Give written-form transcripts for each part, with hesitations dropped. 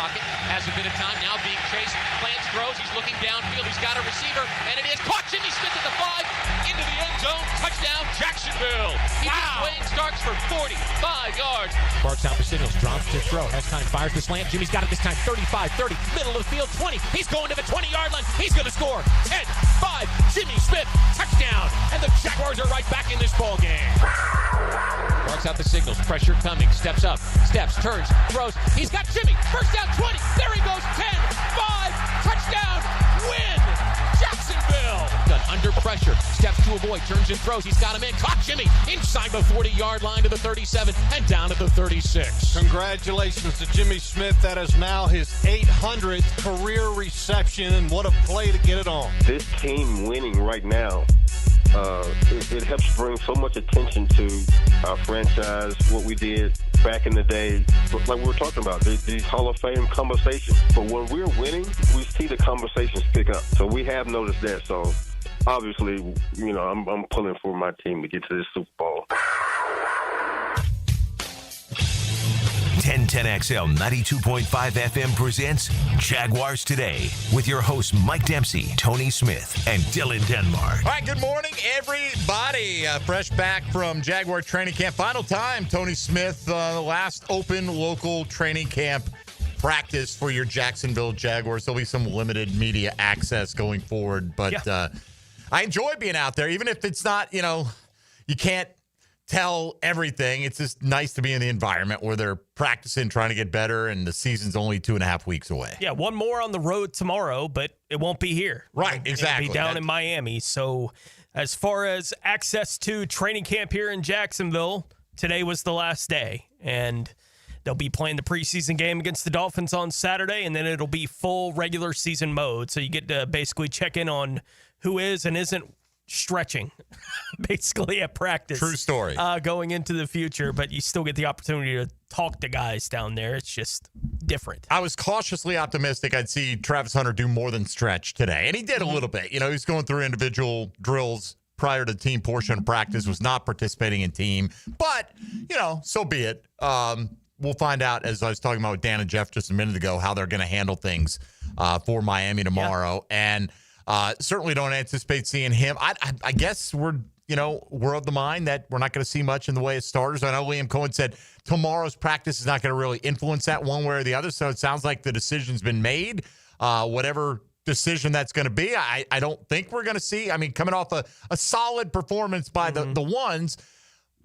pocket, has a bit of time, now being chased, plants, throws, he's looking downfield, he's got a receiver, and it is caught. Jimmy Smith at the 5, into the end zone, touchdown, Jacksonville. He beats Wayne Starks for 45 yards. Barks out for signals, drops to throw, has time, fires the slant. Jimmy's got it this time, 35, 30, middle of the field, 20. He's going to the 20-yard line. He's going to score. 10, 5, Jimmy Smith, touchdown. And the Jaguars are right back in this ball game. Barks out the signals, pressure coming, steps up, steps, turns, throws. He's got Jimmy, first down, 20. There he goes, 10, 5, touchdown, win. Jacksonville. Done under pressure, steps to avoid, turns and throws. He's got him in, caught Jimmy inside the 40-yard line to the 37 and down to the 36. Congratulations to Jimmy Smith. That is now his 800th career reception, and what a play to get it on. This team winning right now, it helps bring so much attention to our franchise, what we did back in the day, like we were talking about, these Hall of Fame conversations. But when we're winning, we see the conversations pick up. So we have noticed that. So obviously, I'm pulling for my team to get to this Super Bowl. 1010XL 92.5 FM presents Jaguars Today with your hosts Mike Dempsey, Tony Smith, and Dylan Denmark. All right, good morning, everybody. Fresh back from Jaguar training camp. Final time, Tony Smith, the last open local training camp practice for your Jacksonville Jaguars. There'll be some limited media access going forward, but I enjoy being out there, even if it's not, you can't tell everything. It's just nice to be in the environment where they're practicing, trying to get better, and the season's only 2.5 weeks away. Yeah, one more on the road tomorrow, but it won't be here. Right, exactly. It'll be down in Miami. So as far as access to training camp here in Jacksonville, today was the last day, and they'll be playing the preseason game against the Dolphins on Saturday, and then it'll be full regular season mode. So you get to basically check in on who is and isn't stretching basically at practice. True story. Going into the future, but you still get the opportunity to talk to guys down there. It's just different. I was cautiously optimistic I'd see Travis Hunter do more than stretch today, and he did a little bit. He was going through individual drills prior to the team portion of practice, was not participating in team, but, so be it. We'll find out, as I was talking about with Dan and Jeff just a minute ago, how they're going to handle things for Miami tomorrow. Yeah. And certainly don't anticipate seeing him. I guess we're of the mind that we're not going to see much in the way of starters. I know Liam Cohen said tomorrow's practice is not going to really influence that one way or the other. So it sounds like the decision's been made. Whatever decision that's going to be, I don't think we're going to see. I mean, coming off a solid performance by the ones,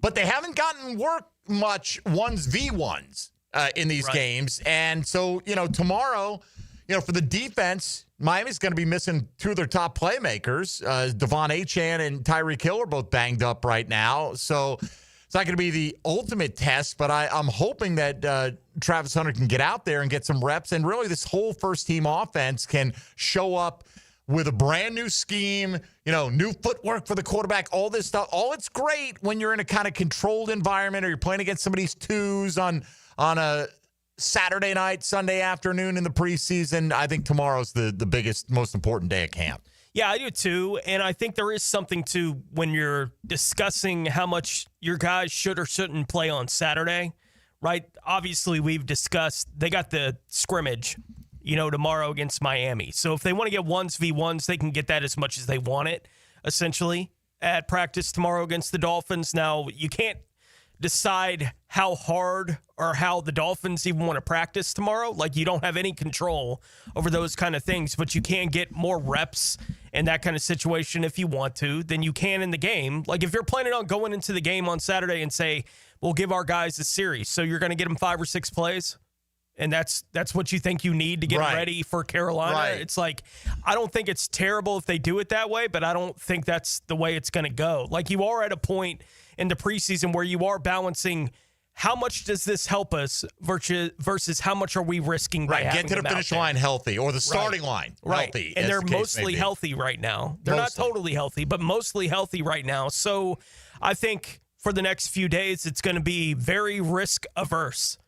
but they haven't gotten work much 1v1s in these games. And so, tomorrow, for the defense, Miami's going to be missing two of their top playmakers. Devon Achane and Tyreek Hill are both banged up right now. So it's not going to be the ultimate test, but I'm hoping that Travis Hunter can get out there and get some reps. And really this whole first-team offense can show up with a brand-new scheme, new footwork for the quarterback, all this stuff. All it's great when you're in a kind of controlled environment or you're playing against some of these twos on a Saturday night, Sunday afternoon in the preseason. I think tomorrow's the biggest, most important day of camp. Yeah, I do too. And I think there is something to when you're discussing how much your guys should or shouldn't play on Saturday, right? Obviously, we've discussed they got the scrimmage, tomorrow against Miami. So if they want to get 1v1s, they can get that as much as they want it, essentially, at practice tomorrow against the Dolphins. Now, you can't decide how hard or how the Dolphins even want to practice tomorrow. Like, you don't have any control over those kind of things, but you can get more reps in that kind of situation if you want to than you can in the game. Like, if you're planning on going into the game on Saturday and say, we'll give our guys a series, so you're going to get them 5 or 6 plays, and that's what you think you need to get ready for Carolina. Right. It's like, I don't think it's terrible if they do it that way, but I don't think that's the way it's going to go. Like, you are at a point in the preseason where you are balancing how much does this help us versus how much are we risking by having get to the finish line healthy or the starting line healthy. And they're mostly healthy right now. They're not totally healthy, but mostly healthy right now. So I think for the next few days, it's going to be very risk averse,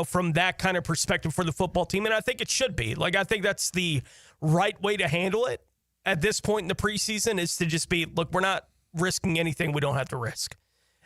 from that kind of perspective for the football team. And I think it should be. Like, I think that's the right way to handle it at this point in the preseason is to just be, look, we're not risking anything we don't have to risk.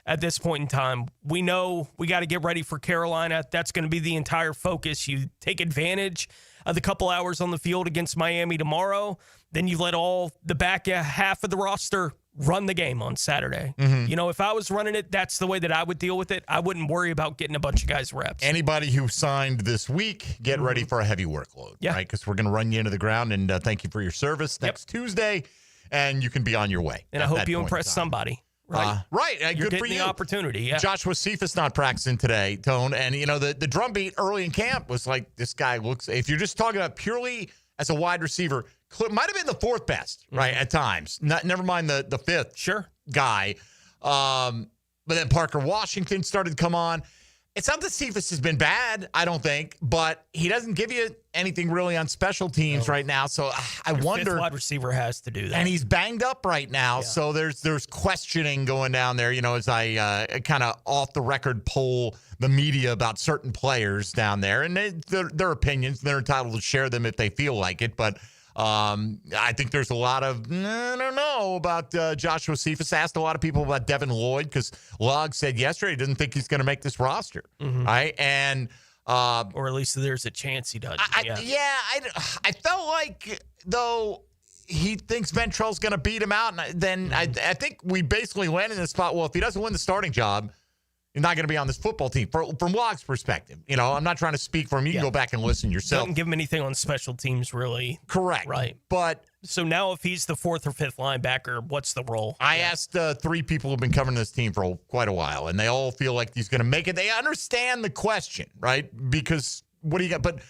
at this point in time. We know we got to get ready for Carolina. That's going to be the entire focus. You take advantage of the couple hours on the field against Miami tomorrow. Then you let all the back half of the roster run the game on Saturday. You know, if I was running it, that's the way that I would deal with it. I wouldn't worry about getting a bunch of guys reps. Anybody who signed this week, get ready for a heavy workload, right? Because we're going to run you into the ground, and thank you for your service next Tuesday, and you can be on your way. And I hope you impress somebody. Right. You're good for getting you. the opportunity. Yeah. Joshua Cephas not practicing today, Tone. And, you know, the drumbeat early in camp was like, this guy looks, if you're just talking about purely as a wide receiver, might have been the fourth best, right, at times. Never mind the fifth guy. But then Parker Washington started to come on. It's not that Cephas has been bad, I don't think, but he doesn't give you anything really on special teams right now. So I wonder. Fifth wide receiver has to do that. And he's banged up right now. So there's questioning going down there, you know, as I kind of off the record poll the media about certain players down there. And their opinions, they're entitled to share them if they feel like it. But I think there's a lot of, I don't know about Joshua Cephas. Asked a lot of people about Devin Lloyd because Log said yesterday he doesn't think he's going to make this roster. Right. And, or at least there's a chance he does. I felt like, though, he thinks Ventrell's going to beat him out. And then I think we basically landed in the spot. Well, if he doesn't win the starting job, he's not going to be on this football team. From Log's perspective, you know, I'm not trying to speak for him. You can go back and listen yourself. Doesn't give him anything on special teams, really. Correct. Right. But so now if he's the fourth or fifth linebacker, what's the role? I asked three people who've been covering this team for quite a while, and they all feel like he's going to make it. They understand the question, right? Because what do you got? But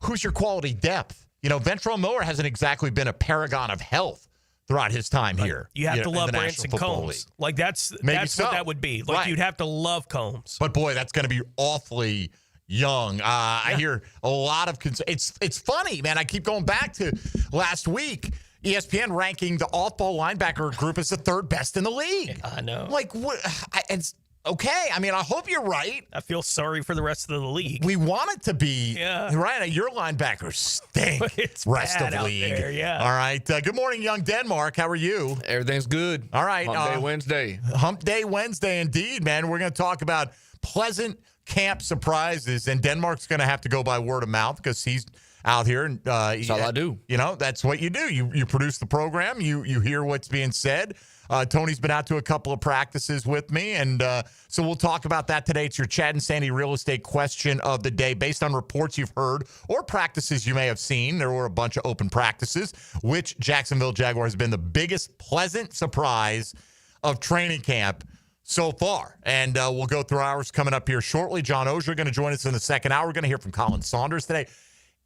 who's your quality depth? You know, Ventrell Miller hasn't exactly been a paragon of health throughout his time here. You have to love in the Branson National Football Combs. League. Like that's so. what that would be. Like you'd have to love Combs. But boy, that's going to be awfully young. I hear a lot of it's funny, man. I keep going back to last week. ESPN ranking the off-ball linebacker group as the third best in the league. I know. Like what? It's okay. I mean, I hope you're right. I feel sorry for the rest of the league. We want it to be right. Your linebackers stink. It's rest bad of out league. there, All right. Good morning, young Denmark. How are you? Everything's good. All right. Hump Day Wednesday. Hump Day Wednesday, indeed, man. We're going to talk about pleasant camp surprises, and Denmark's going to have to go by word of mouth because he's out here. And that's all I do. You know, that's what you do. You produce the program. You hear what's being said. Tony's been out to a couple of practices with me, and so we'll talk about that today. It's your Chad and Sandy real estate question of the day. Based on reports you've heard or practices you may have seen, there were a bunch of open practices. Which Jacksonville Jaguars has been the biggest pleasant surprise of training camp so far? And we'll go through ours coming up here shortly. John Oehser going to join us in the second hour. We're going to hear from Colin Saunders today.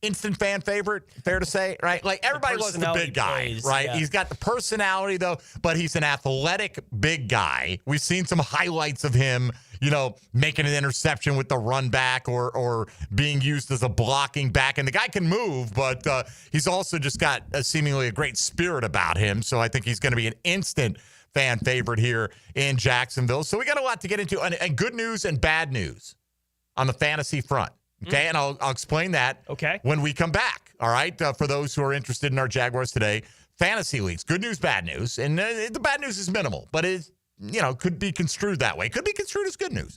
Instant fan favorite, fair to say, right? Like everybody loves the big guy, right? Yeah. He's got the personality though, but he's an athletic big guy. We've seen some highlights of him, you know, making an interception with the run back or being used as a blocking back. And the guy can move, but he's also just got seemingly a great spirit about him. So I think he's going to be an instant fan favorite here in Jacksonville. So we got a lot to get into, and good news and bad news on the fantasy front. Okay, and I'll explain that when we come back, all right? For those who are interested in our Jaguars Today fantasy leagues. Good news, bad news. And the bad news is minimal, but it, you know, could be construed that way. Could be construed as good news.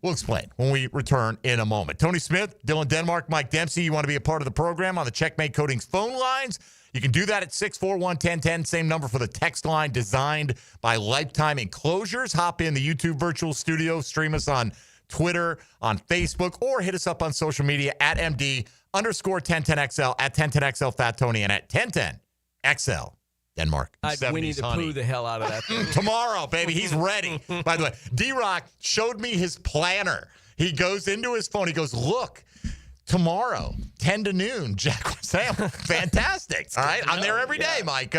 We'll explain when we return in a moment. Tony Smith, Dylan Denmark, Mike Dempsey, you want to be a part of the program on the Checkmate Coatings phone lines? You can do that at 641-1010, same number for the text line designed by Lifetime Enclosures. Hop in the YouTube virtual studio, stream us on Twitter, on Facebook, or hit us up on social media at MD_1010XL, at 1010XL Fat Tony, and at 1010XL Denmark. We need to poo the hell out of that thing. Tomorrow, baby. He's ready. By the way, D-Rock showed me his planner. He goes into his phone. He goes, look, tomorrow, 10 to noon, Jaguars. Fantastic. All right. I'm there every day, Mike.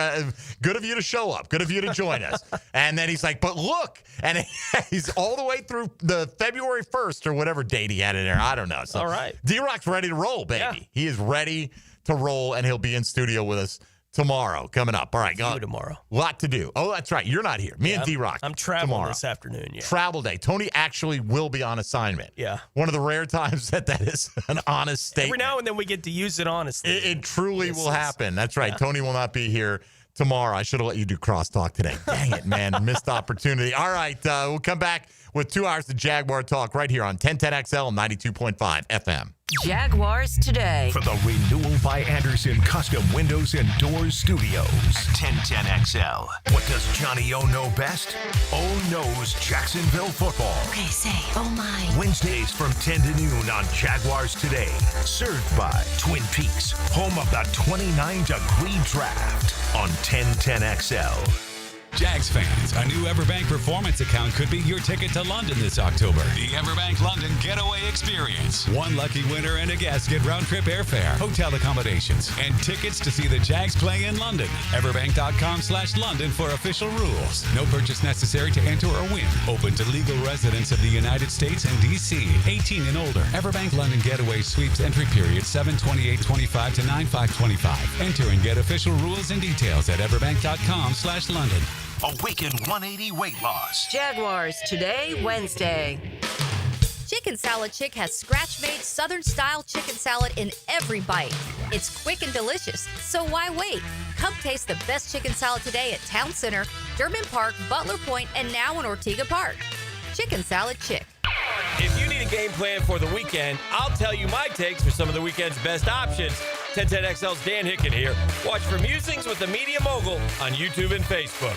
Good of you to show up. Good of you to join us. And then he's like, but look. And he's all the way through the February 1st or whatever date he had in there. I don't know. So all right. D-Rock's ready to roll, baby. Yeah. He is ready to roll, and he'll be in studio with us tomorrow, coming up. All right, go tomorrow. Lot to do. Oh, that's right. You're not here. Me and D-Rock. I'm traveling tomorrow. this afternoon. Yeah. Travel day. Tony actually will be on assignment. Yeah. One of the rare times that is an honest statement. Every now and then we get to use it honestly. It truly will happen. That's right. Yeah. Tony will not be here tomorrow. I should have let you do crosstalk today. Dang it, man. Missed opportunity. All right. We'll come back with 2 hours of Jaguar talk right here on 1010XL and 92.5 FM. Jaguars Today. For the Renewal by Anderson Custom Windows and Doors Studios at 1010XL. What does Johnny O know best? O knows Jacksonville football. Okay, say, oh my. Wednesdays from 10 to noon on Jaguars Today. Served by Twin Peaks, home of the 29-degree draft on 1010XL. Jags fans, a new Everbank Performance account could be your ticket to London this October. The Everbank London Getaway Experience. One lucky winner and a guest get round-trip airfare, hotel accommodations, and tickets to see the Jags play in London. Everbank.com/London for official rules. No purchase necessary to enter or win. Open to legal residents of the United States and D.C. 18 and older. Everbank London Getaway Sweeps entry period 7/28/25 to 9/5/25. Enter and get official rules and details at everbank.com/London. Awaken 180 weight loss. Jaguars Today, Wednesday. Chicken Salad Chick has scratch-made Southern-style chicken salad in every bite. It's quick and delicious, so why wait? Come taste the best chicken salad today at Town Center, Durban Park, Butler Point, and now in Ortega Park. Chicken Salad Chick. If you need a game plan for the weekend, I'll tell you my takes for some of the weekend's best options. 1010XL's Dan Hicken here. Watch for Musings with the Media Mogul on YouTube and Facebook.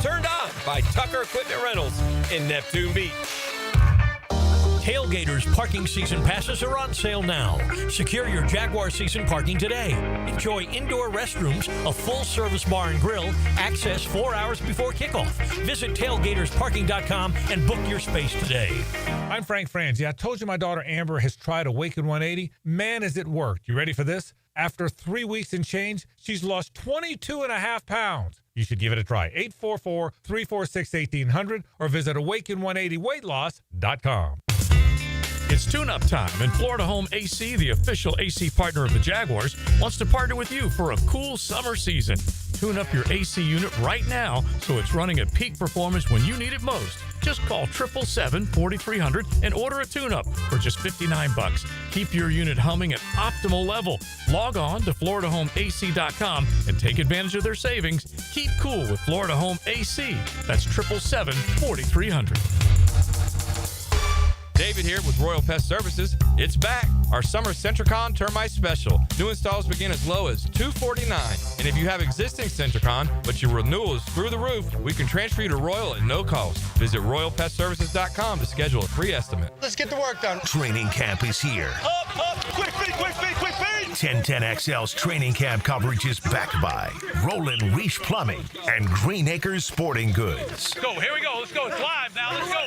Turned on by Tucker Equipment Rentals in Neptune Beach. Tailgaters parking season passes are on sale now. Secure your Jaguar season parking today. Enjoy indoor restrooms, a full-service bar and grill, access 4 hours before kickoff. Visit tailgatorsparking.com and book your space today. I'm Frank Franzi. I told you my daughter Amber has tried Awaken 180. Man, has it worked. You ready for this? After 3 weeks and change, she's lost 22.5 pounds. You should give it a try. 844-346-1800 or visit awaken180weightloss.com. It's tune-up time, and Florida Home AC, the official AC partner of the Jaguars, wants to partner with you for a cool summer season. Tune up your AC unit right now so it's running at peak performance when you need it most. Just call 777-4300 and order a tune-up for just $59. Keep your unit humming at optimal level. Log on to FloridaHomeAC.com and take advantage of their savings. Keep cool with Florida Home AC. That's 777-4300. David here with Royal Pest Services. It's back. Our summer Centricon Termite Special. New installs begin as low as $249. And if you have existing Centricon, but your renewal is through the roof, we can transfer you to Royal at no cost. Visit RoyalPestServices.com to schedule a free estimate. Let's get the work done. Training camp is here. Up, quick feet. 1010XL's training camp coverage is backed by Roland Reach Plumbing and Green Acres Sporting Goods. Let's go. Here we go. Let's go. It's live now. Let's go.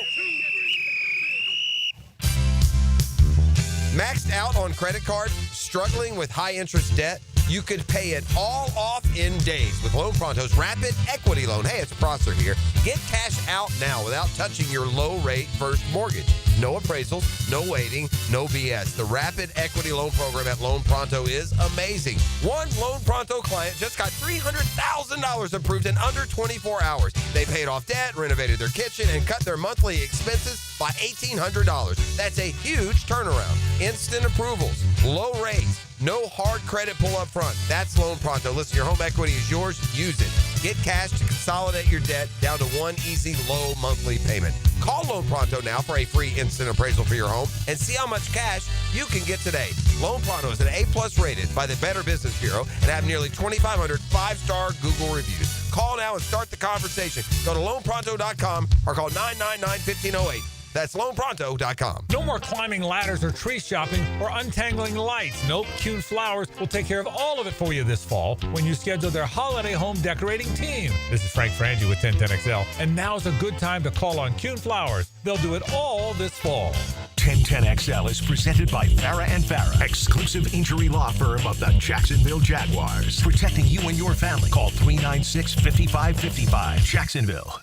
Maxed out on credit cards, struggling with high interest debt? You could pay it all off in days with Loan Pronto's Rapid Equity Loan. Hey, it's Prosser here. Get cash out now without touching your low-rate first mortgage. No appraisals, no waiting, no BS. The Rapid Equity Loan Program at Loan Pronto is amazing. One Loan Pronto client just got $300,000 approved in under 24 hours. They paid off debt, renovated their kitchen, and cut their monthly expenses by $1,800. That's a huge turnaround. Instant approvals, low rates, no hard credit pull up front. That's Loan Pronto. Listen, your home equity is yours. Use it. Get cash to consolidate your debt down to one easy, low monthly payment. Call Loan Pronto now for a free instant appraisal for your home and see how much cash you can get today. Loan Pronto is an A+ rated by the Better Business Bureau and have nearly 2,500 5-star Google reviews. Call now and start the conversation. Go to loanpronto.com or call 999-1508. That's loanpronto.com. No more climbing ladders or tree shopping or untangling lights. Nope, Kuhn Flowers will take care of all of it for you this fall when you schedule their holiday home decorating team. This is Frank Frangi with 1010XL, and now's a good time to call on Kuhn Flowers. They'll do it all this fall. 1010XL is presented by Farah & Farah, exclusive injury law firm of the Jacksonville Jaguars. Protecting you and your family. Call 396-5555. Jacksonville.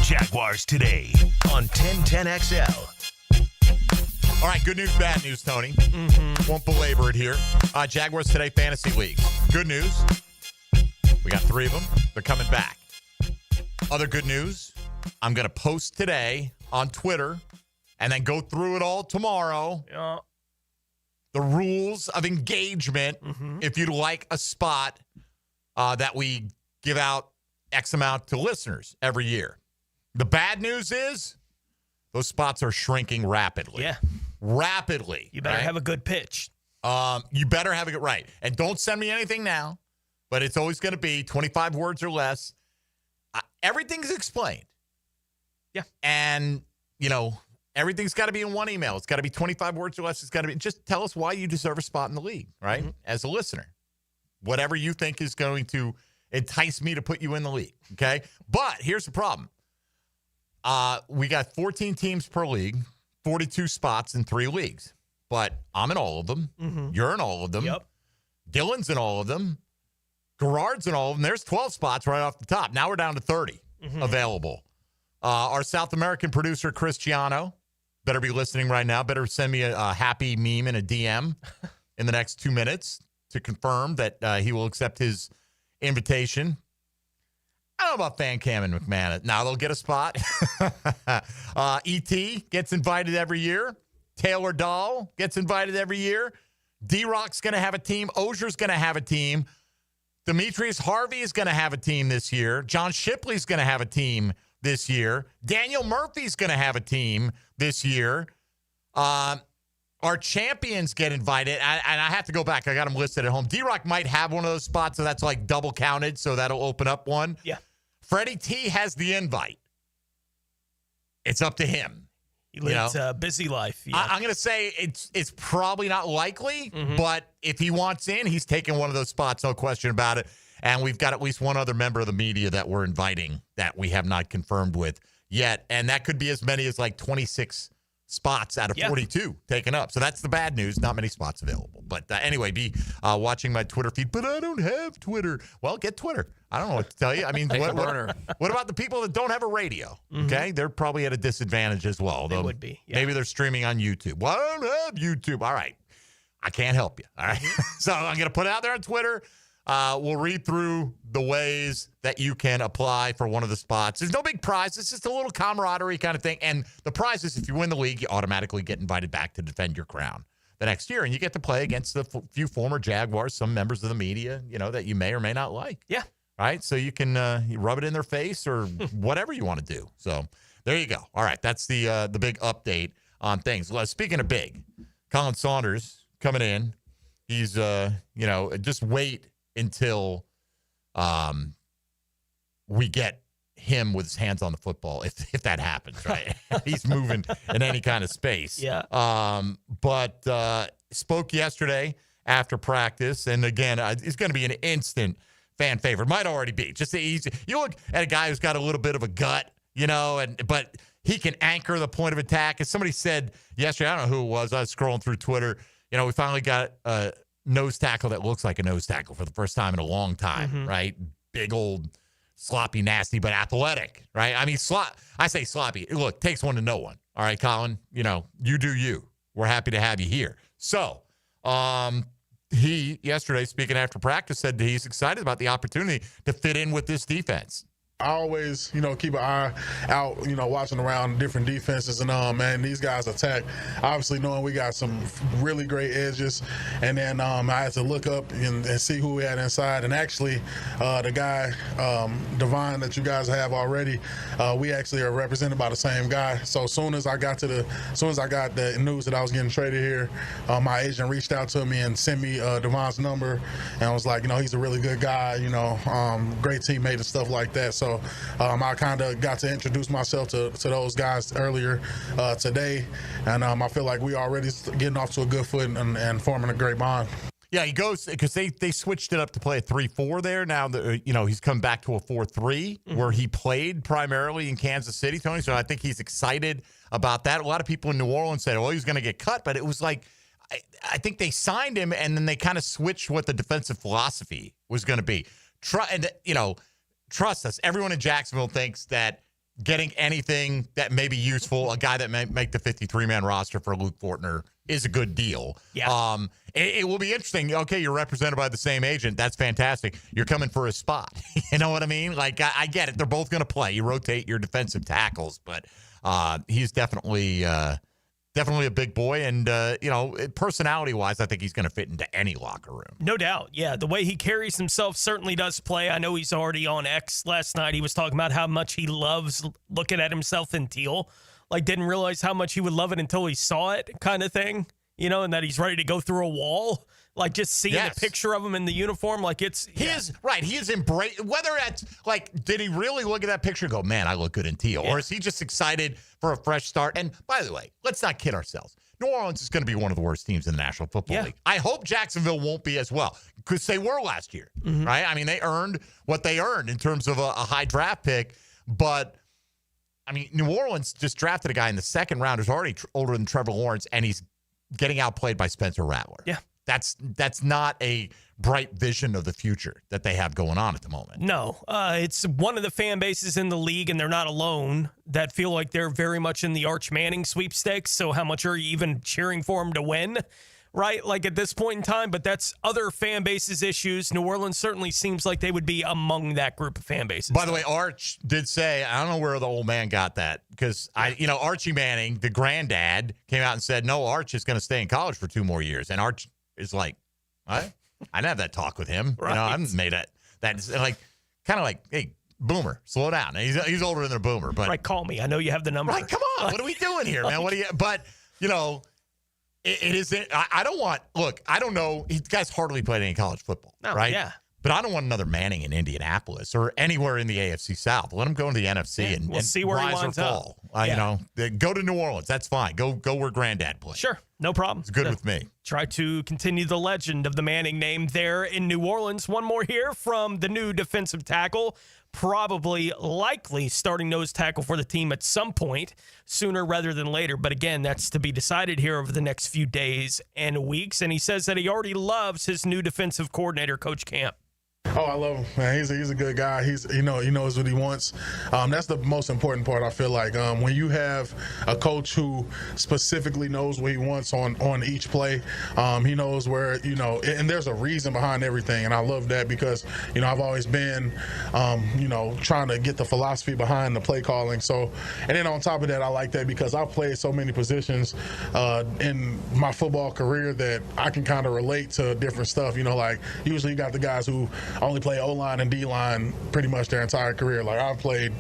Jaguars Today on 1010XL. All right, good news, bad news, Tony. Won't belabor it here. Jaguars Today Fantasy Leagues. Good news. We got 3 of them. They're coming back. Other good news. I'm going to post today on Twitter and then go through it all tomorrow. Yeah. the rules of engagement if you'd like a spot that we give out X amount to listeners every year. The bad news is those spots are shrinking rapidly. Yeah. Rapidly. You better have a good pitch. You better have a good, right. And don't send me anything now, but it's always going to be 25 words or less. Everything's explained. Yeah. And, everything's got to be in one email. It's got to be 25 words or less. It's got to be, just tell us why you deserve a spot in the league, right? As a listener. Whatever you think is going to entice me to put you in the league, okay? But here's the problem. We got 14 teams per league, 42 spots in 3 leagues. But I'm in all of them. You're in all of them. Yep. Dylan's in all of them. Gerard's in all of them. There's 12 spots right off the top. Now we're down to 30 available. Our South American producer, Cristiano, better be listening right now. Better send me a happy meme and a DM in the next 2 minutes to confirm that he will accept his invitation. I don't know about Fan Cam and McMahon. Now they'll get a spot. E.T. gets invited every year. Taylor Dahl gets invited every year. D-Rock's going to have a team. Oehser's going to have a team. Demetrius Harvey is going to have a team this year. John Shipley's going to have a team this year. Daniel Murphy's going to have a team this year. Our champions get invited. And I have to go back. I got them listed at home. D-Rock might have one of those spots, so that's like double counted, so that'll open up one. Yeah. Freddie T has the invite. It's up to him. He lives a busy life. Yeah. I'm going to say it's probably not likely, but if he wants in, he's taking one of those spots, no question about it. And we've got at least one other member of the media that we're inviting that we have not confirmed with yet. And that could be as many as like 26 spots out of 42 taken up. So that's the bad news. Not many spots available. But anyway, be watching my Twitter feed. But I don't have Twitter. Well, get Twitter. I don't know what to tell you. I mean, what about the people that don't have a radio? Okay, they're probably at a disadvantage as well. They would be. Yeah. Maybe they're streaming on YouTube. Well, I don't have YouTube. All right. I can't help you. All right. So I'm going to put it out there on Twitter. We'll read through the ways that you can apply for one of the spots. There's no big prize. It's just a little camaraderie kind of thing. And the prize is if you win the league, you automatically get invited back to defend your crown the next year. And you get to play against the few former Jaguars, some members of the media, that you may or may not like. Yeah. Right? So you can you rub it in their face or whatever you want to do. So there you go. All right. That's the big update on things. Well, speaking of big, Colin Saunders coming in. He's, just wait until we get him with his hands on the football, if that happens, right? He's moving in any kind of space. Yeah. But spoke yesterday after practice, and again, it's going to be an instant fan favorite. Might already be. Just easy. You look at a guy who's got a little bit of a gut, but he can anchor the point of attack. As somebody said yesterday, I don't know who it was. I was scrolling through Twitter. We finally got a nose tackle that looks like a nose tackle for the first time in a long time, right? Big old sloppy, nasty, but athletic, right? I mean, I say sloppy. Look, takes one to know one. All right, Colin, you do you. We're happy to have you here. So, he yesterday, speaking after practice, said he's excited about the opportunity to fit in with this defense. I always, keep an eye out, watching around different defenses. And, man, these guys attack, obviously knowing we got some really great edges. And then I had to look up and see who we had inside. And actually, the guy, Devon, that you guys have already, we actually are represented by the same guy. So as soon as I got the news that I was getting traded here, my agent reached out to me and sent me Devon's number. And I was like, he's a really good guy, great teammate and stuff like that. So I kind of got to introduce myself to those guys earlier today, and I feel like we already getting off to a good foot and forming a great bond. Yeah, he goes because they switched it up to play a 3-4 there. Now he's come back to a 4-3 where he played primarily in Kansas City, Tony. So I think he's excited about that. A lot of people in New Orleans said, "Oh, he's going to get cut," but it was like I think they signed him and then they kind of switched what the defensive philosophy was going to be. Trust us, everyone in Jacksonville thinks that getting anything that may be useful, a guy that may make the 53-man roster for Luke Fortner is a good deal. Yeah. It will be interesting. Okay, you're represented by the same agent. That's fantastic. You're coming for a spot. You know what I mean? Like, I get it. They're both going to play. You rotate your defensive tackles, but he's definitely definitely a big boy. And, personality-wise, I think he's going to fit into any locker room. No doubt. Yeah, the way he carries himself certainly does play. I know he's already on X last night. He was talking about how much he loves looking at himself in teal. Like, didn't realize how much he would love it until he saw it kind of thing, and that he's ready to go through a wall. Like, just seeing a picture of him in the uniform, like He is embraced. Whether that's, did he really look at that picture and go, man, I look good in teal? Yeah. Or is he just excited for a fresh start? And, by the way, let's not kid ourselves. New Orleans is going to be one of the worst teams in the National Football League. I hope Jacksonville won't be as well, because they were last year, right? I mean, they earned what they earned in terms of a high draft pick. But, I mean, New Orleans just drafted a guy in the second round who's already older than Trevor Lawrence, and he's getting outplayed by Spencer Rattler. Yeah. That's not a bright vision of the future that they have going on at the moment. No, it's one of the fan bases in the league, and they're not alone, that feel like they're very much in the Arch Manning sweepstakes. So how much are you even cheering for him to win, right? Like at this point in time, but that's other fan bases issues. New Orleans certainly seems like they would be among that group of fan bases. By the way, Arch did say, I don't know where the old man got that, because Archie Manning, the granddad, came out and said, no, Arch is going to stay in college for 2 more years. And Arch is like, what? I didn't have that talk with him. Right. I haven't made it. That's hey, Boomer, slow down. And he's older than a Boomer, but right, call me. I know you have the number. Right, come on. What are we doing here, man? What do you? But it isn't. I don't want. Look, I don't know. These guys hardly played any college football, right? Yeah. But I don't want another Manning in Indianapolis or anywhere in the AFC South. Let him go into the NFC and see where he winds up. Go to New Orleans. That's fine. Go where Granddad plays. Sure, no problem. It's good with me. Try to continue the legend of the Manning name there in New Orleans. One more here from the new defensive tackle, likely starting nose tackle for the team at some point, sooner rather than later. But again, that's to be decided here over the next few days and weeks. And he says that he already loves his new defensive coordinator, Coach Camp. Oh, I love him, man. He's a good guy. He knows what he wants. That's the most important part, I feel like. When you have a coach who specifically knows what he wants on each play, he knows where, and there's a reason behind everything. And I love that because, I've always been, trying to get the philosophy behind the play calling. So, and then on top of that, I like that because I've played so many positions in my football career that I can kind of relate to different stuff. Like usually you got the guys who only play O-line and D-line pretty much their entire career. Like I've played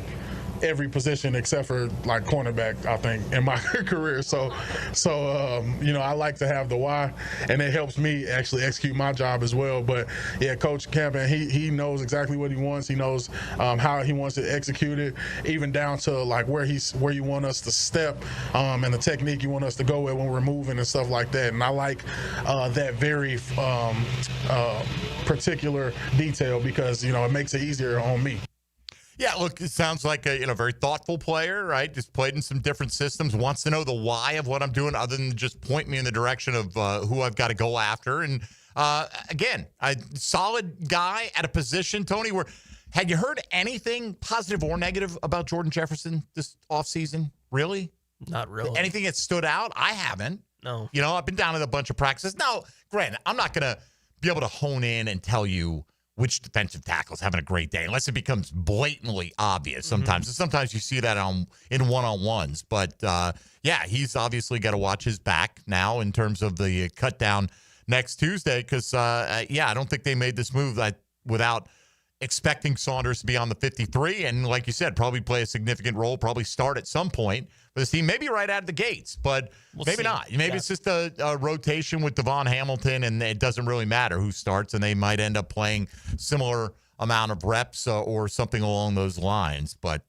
every position except for like cornerback, I think, in my career. So I like to have the why, and it helps me actually execute my job as well. But yeah, Coach Campbell, he knows exactly what he wants. He knows how he wants to execute it, even down to like where you want us to step, and the technique you want us to go with when we're moving and stuff like that. And I like that very particular detail because it makes it easier on me. Yeah, look, it sounds like a very thoughtful player, right? Just played in some different systems, wants to know the why of what I'm doing other than just point me in the direction of who I've got to go after. And again, a solid guy at a position. Tony, had you heard anything positive or negative about Jordan Jefferson this offseason? Really? Not really. Anything that stood out? I haven't. No. I've been down at a bunch of practices. Now, granted, I'm not going to be able to hone in and tell you which defensive tackle's having a great day, unless it becomes blatantly obvious sometimes. And sometimes you see that in one-on-ones. But, he's obviously got to watch his back now in terms of the cut down next Tuesday because, I don't think they made this move without expecting Saunders to be on the 53 and, like you said, probably play a significant role, probably start at some point for this team, maybe right out of the gates, but maybe not. Maybe it's just a rotation with Devon Hamilton, and it doesn't really matter who starts, and they might end up playing similar amount of reps or something along those lines. But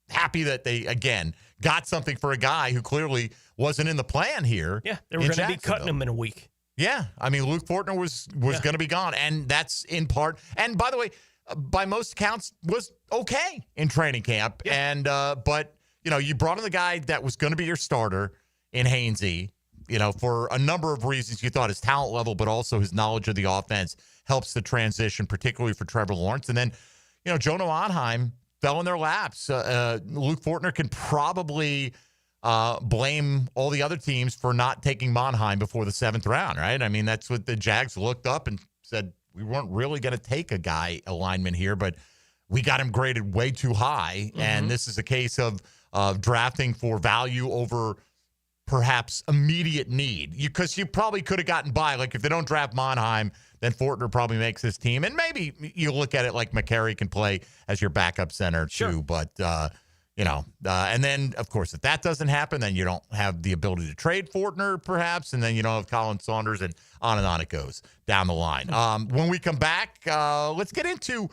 happy that they, again, got something for a guy who clearly wasn't in the plan here. Yeah, they were going to be cutting him in a week. Yeah, I mean, Luke Fortner was going to be gone, and that's in part. And by the way, by most accounts, was okay in training camp. Yeah. And but you brought in the guy that was going to be your starter in Hainsey. For a number of reasons, you thought his talent level, but also his knowledge of the offense helps the transition, particularly for Trevor Lawrence. And then, Jonah Monheim fell in their laps. Luke Fortner can probably blame all the other teams for not taking Monheim before the 7th round, right? I mean, that's what the Jags looked up and said, we weren't really going to take a lineman here, but we got him graded way too high. Mm-hmm. And this is a case of drafting for value over perhaps immediate need. Because you probably could have gotten by. Like, if they don't draft Monheim, then Fortner probably makes this team. And maybe you look at it like McCary can play as your backup center, too. But, and then, of course, if that doesn't happen, then you don't have the ability to trade Fortner, perhaps. And then you don't have Colin Saunders, and on it goes down the line. When we come back, let's get into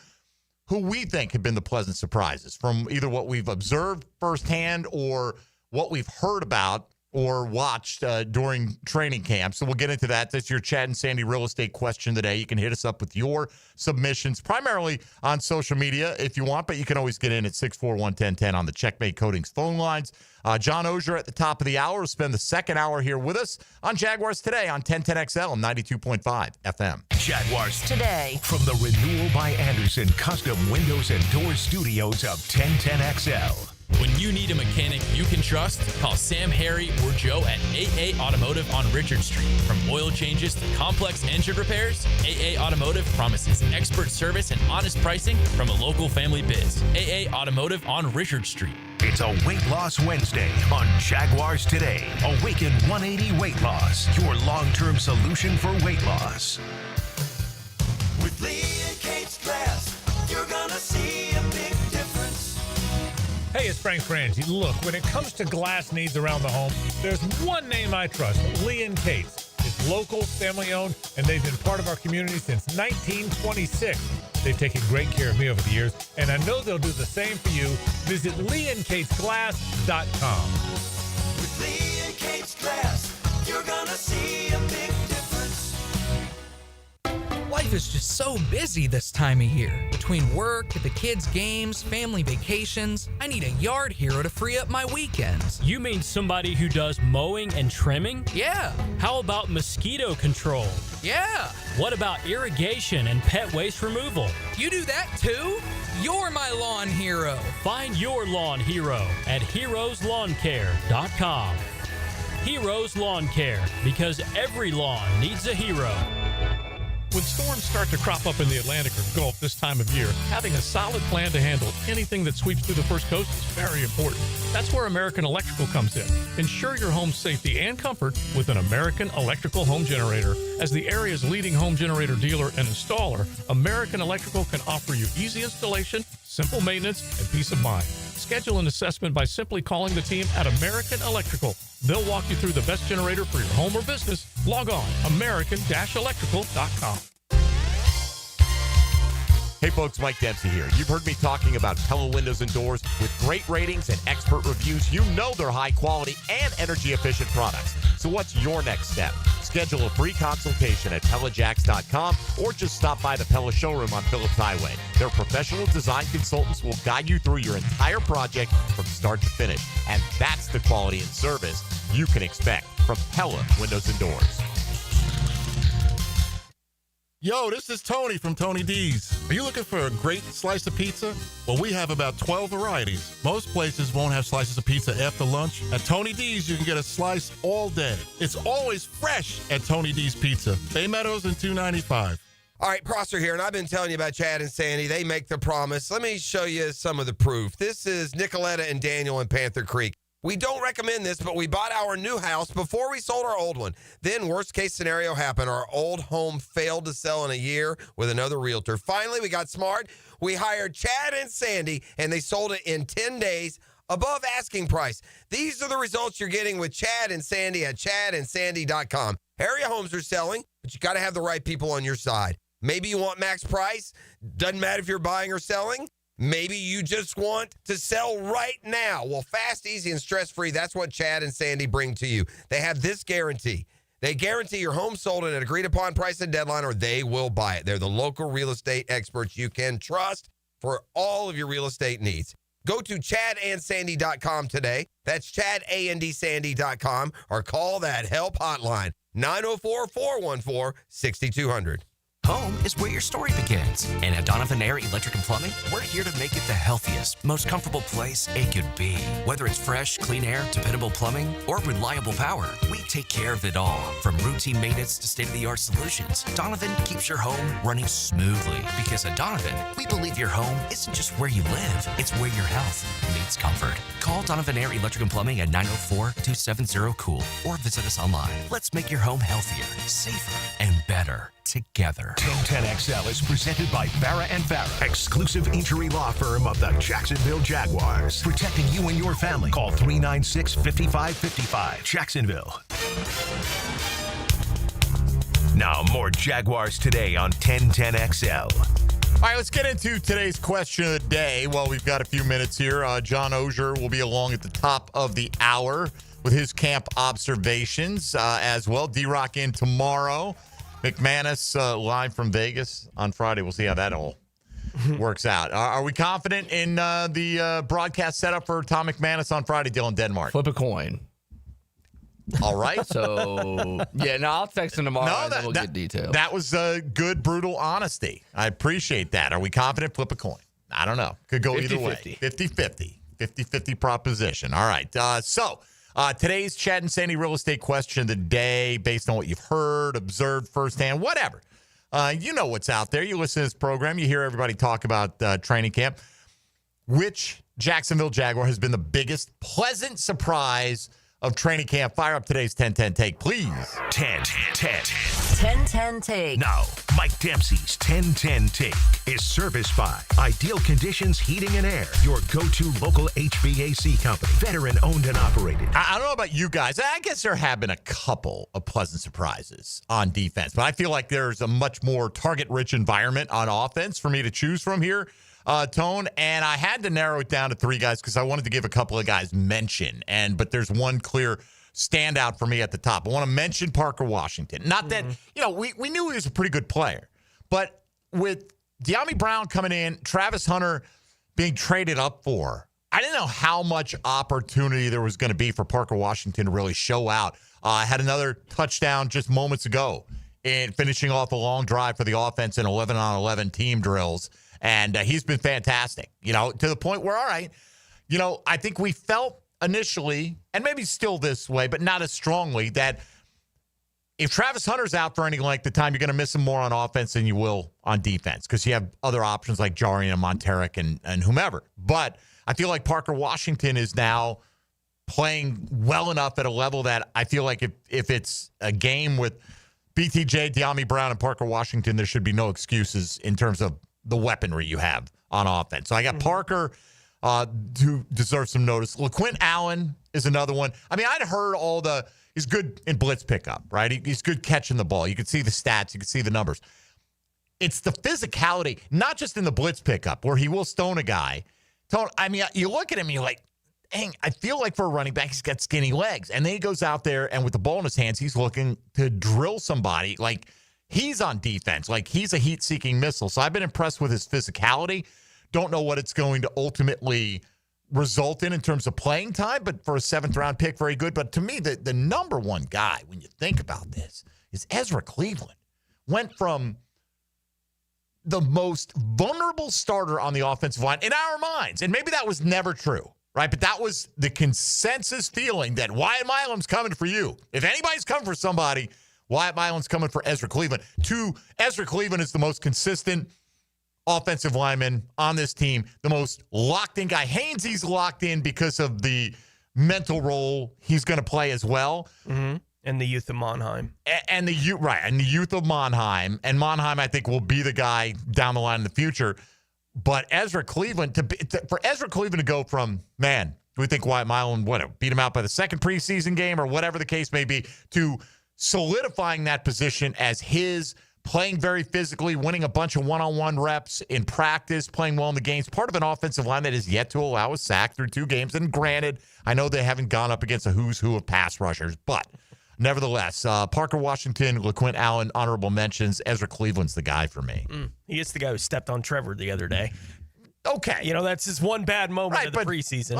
who we think have been the pleasant surprises from either what we've observed firsthand or what we've heard about or watched during training camp. So we'll get into that. That's your Chad and Sandy real estate question today. You can hit us up with your submissions, primarily on social media if you want, but you can always get in at 641-1010 on the Checkmate Coatings phone lines. John Oehser at the top of the hour will spend the second hour here with us on Jaguars Today on 1010XL and 92.5 FM. Jaguars Today. From the Renewal by Anderson Custom Windows and Doors Studios of 1010XL. When you need a mechanic you can trust, call Sam, Harry, or Joe at AA Automotive on Richard Street. From oil changes to complex engine repairs, AA Automotive promises expert service and honest pricing from a local family biz. AA Automotive on Richard Street. It's a Weight Loss Wednesday on Jaguars Today. Awaken 180 Weight Loss, your long-term solution for weight loss. With Lee and Kate's glass, you're gonna see a big difference. Hey, it's Frank Frangie. Look, when it comes to glass needs around the home, there's one name I trust, Lee & Kate's. It's local, family-owned, and they've been part of our community since 1926. They've taken great care of me over the years, and I know they'll do the same for you. Visit LeeandKatesGlass.com. With Lee and Kate's glass, you're gonna see a big difference. Life is just so busy this time of year. Between work, the kids' games, family vacations, I need a yard hero to free up my weekends. You mean somebody who does mowing and trimming? Yeah. How about mosquito control? Yeah. What about irrigation and pet waste removal? You do that too? You're my lawn hero. Find your lawn hero at heroeslawncare.com. Heroes Lawn Care, because every lawn needs a hero. When storms start to crop up in the Atlantic or Gulf this time of year, having a solid plan to handle anything that sweeps through the First Coast is very important. That's where American Electrical comes in. Ensure your home's safety and comfort with an American Electrical home generator. As the area's leading home generator dealer and installer, American Electrical can offer you easy installation, simple maintenance, and peace of mind. Schedule an assessment by simply calling the team at American Electrical. They'll walk you through the best generator for your home or business. Log on, american-electrical.com. Hey folks, Mike Dempsey here. You've heard me talking about Pella Windows and Doors with great ratings and expert reviews. You know they're high quality and energy efficient products. So what's your next step? Schedule a free consultation at PellaJacks.com or just stop by the Pella showroom on Phillips Highway. Their professional design consultants will guide you through your entire project from start to finish. And that's the quality and service you can expect from Pella Windows and Doors. Yo, this is Tony from Tony D's. Are you looking for a great slice of pizza? Well, we have about 12 varieties. Most places won't have slices of pizza after lunch. At Tony D's, you can get a slice all day. It's always fresh at Tony D's Pizza. Bay Meadows and 295. All right, Prosser here, and I've been telling you about Chad and Sandy. They make the promise. Let me show you some of the proof. This is Nicoletta and Daniel in Panther Creek. We don't recommend this, but we bought our new house before we sold our old one. Then worst case scenario happened. Our old home failed to sell in a year with another realtor. Finally, we got smart. We hired Chad and Sandy, and they sold it in 10 days above asking price. These are the results you're getting with Chad and Sandy at chadandsandy.com. Area homes are selling, but you got to have the right people on your side. Maybe you want max price. Doesn't matter if you're buying or selling. Maybe you just want to sell right now. Well, fast, easy, and stress-free, that's what Chad and Sandy bring to you. They have this guarantee. They guarantee your home sold at an agreed-upon price and deadline, or they will buy it. They're the local real estate experts you can trust for all of your real estate needs. Go to chadandsandy.com today. That's chadandsandy.com, or call that help hotline, 904-414-6200. Home is where your story begins. And at Donovan Air Electric and Plumbing, we're here to make it the healthiest, most comfortable place it could be. Whether it's fresh, clean air, dependable plumbing, or reliable power, we take care of it all. From routine maintenance to state-of-the-art solutions, Donovan keeps your home running smoothly. Because at Donovan, we believe your home isn't just where you live, it's where your health meets comfort. Call Donovan Air Electric and Plumbing at 904-270-COOL or visit us online. Let's make your home healthier, safer, and better together. 1010XL is presented by Farah & Farah, exclusive injury law firm of the Jacksonville Jaguars. Protecting you and your family. Call 396-5555. Jacksonville. Now more Jaguars Today on 1010XL. All right, let's get into today's question of the day. Well, we've got a few minutes here. John Oehser will be along at the top of the hour with his camp observations as well. D-Rock in tomorrow. McManus live from Vegas on Friday. We'll see how that all works out. Are we confident in the broadcast setup for Tom McManus on Friday, Dylan Denmark? Flip a coin. All right. So, I'll text him tomorrow and then we'll get details. That was good, brutal honesty. I appreciate that. Are we confident? Flip a coin. I don't know. Could go either way. 50-50. 50-50 proposition. All right. Today's Chad and Sandy real estate question of the day, based on what you've heard, observed firsthand, whatever. You know what's out there. You listen to this program. You hear everybody talk about training camp. Which Jacksonville Jaguar has been the biggest pleasant surprise of training camp? Fire up today's 10-10 take, please. 10-10 take. Now, Mike Dempsey's 10-10 take is serviced by Ideal Conditions Heating and Air, your go-to local HVAC company, veteran owned and operated. I don't know about you guys. I guess there have been a couple of pleasant surprises on defense, but I feel like there's a much more target-rich environment on offense for me to choose from here. Tone, and I had to narrow it down to three guys because I wanted to give a couple of guys mention, but there's one clear standout for me at the top. I want to mention Parker Washington. Not that, we knew he was a pretty good player, but with De'Ami Brown coming in, Travis Hunter being traded up for, I didn't know how much opportunity there was going to be for Parker Washington to really show out. Had another touchdown just moments ago in finishing off a long drive for the offense in 11-on-11 team drills. And he's been fantastic, to the point where, all right, I think we felt initially, and maybe still this way, but not as strongly, that if Travis Hunter's out for any length of time, you're going to miss him more on offense than you will on defense because you have other options like Jarian and Monteric and whomever. But I feel like Parker Washington is now playing well enough at a level that I feel like if it's a game with BTJ, De'Ami Brown, and Parker Washington, there should be no excuses in terms of the weaponry you have on offense. So I got Parker, who deserves some notice. LaQuint Allen is another one. I mean, I'd heard he's good in blitz pickup, right? He's good catching the ball. You can see the stats. You can see the numbers. It's the physicality, not just in the blitz pickup where he will stone a guy. I mean, you look at him, you're like, dang, I feel like for a running back, he's got skinny legs. And then he goes out there and with the ball in his hands, he's looking to drill somebody. Like, he's on defense. Like, he's a heat-seeking missile. So I've been impressed with his physicality. Don't know what it's going to ultimately result in terms of playing time, but for a seventh-round pick, very good. But to me, the number one guy, when you think about this, is Ezra Cleveland. Went from the most vulnerable starter on the offensive line in our minds, and maybe that was never true, right? But that was the consensus feeling that Wyatt Milam's coming for you. If anybody's coming for somebody, Wyatt Milam's coming for Ezra Cleveland. Ezra Cleveland is the most consistent offensive lineman on this team, the most locked-in guy. Hainsey's locked in because of the mental role he's going to play as well. Mm-hmm. And the youth of Monheim. And the youth of Monheim. And Monheim, I think, will be the guy down the line in the future. But Ezra Cleveland, for Ezra Cleveland to go from, man, do we think Wyatt Milam beat him out by the second preseason game or whatever the case may be, to solidifying that position as his, playing very physically, winning a bunch of one-on-one reps in practice, playing well in the games, part of an offensive line that is yet to allow a sack through 2 games. And granted, I know they haven't gone up against a who's who of pass rushers, but nevertheless, Parker Washington, LaQuint Allen, honorable mentions. Ezra Cleveland's the guy for me. He is the guy who stepped on Trevor the other day. Okay. That's his one bad moment of the preseason.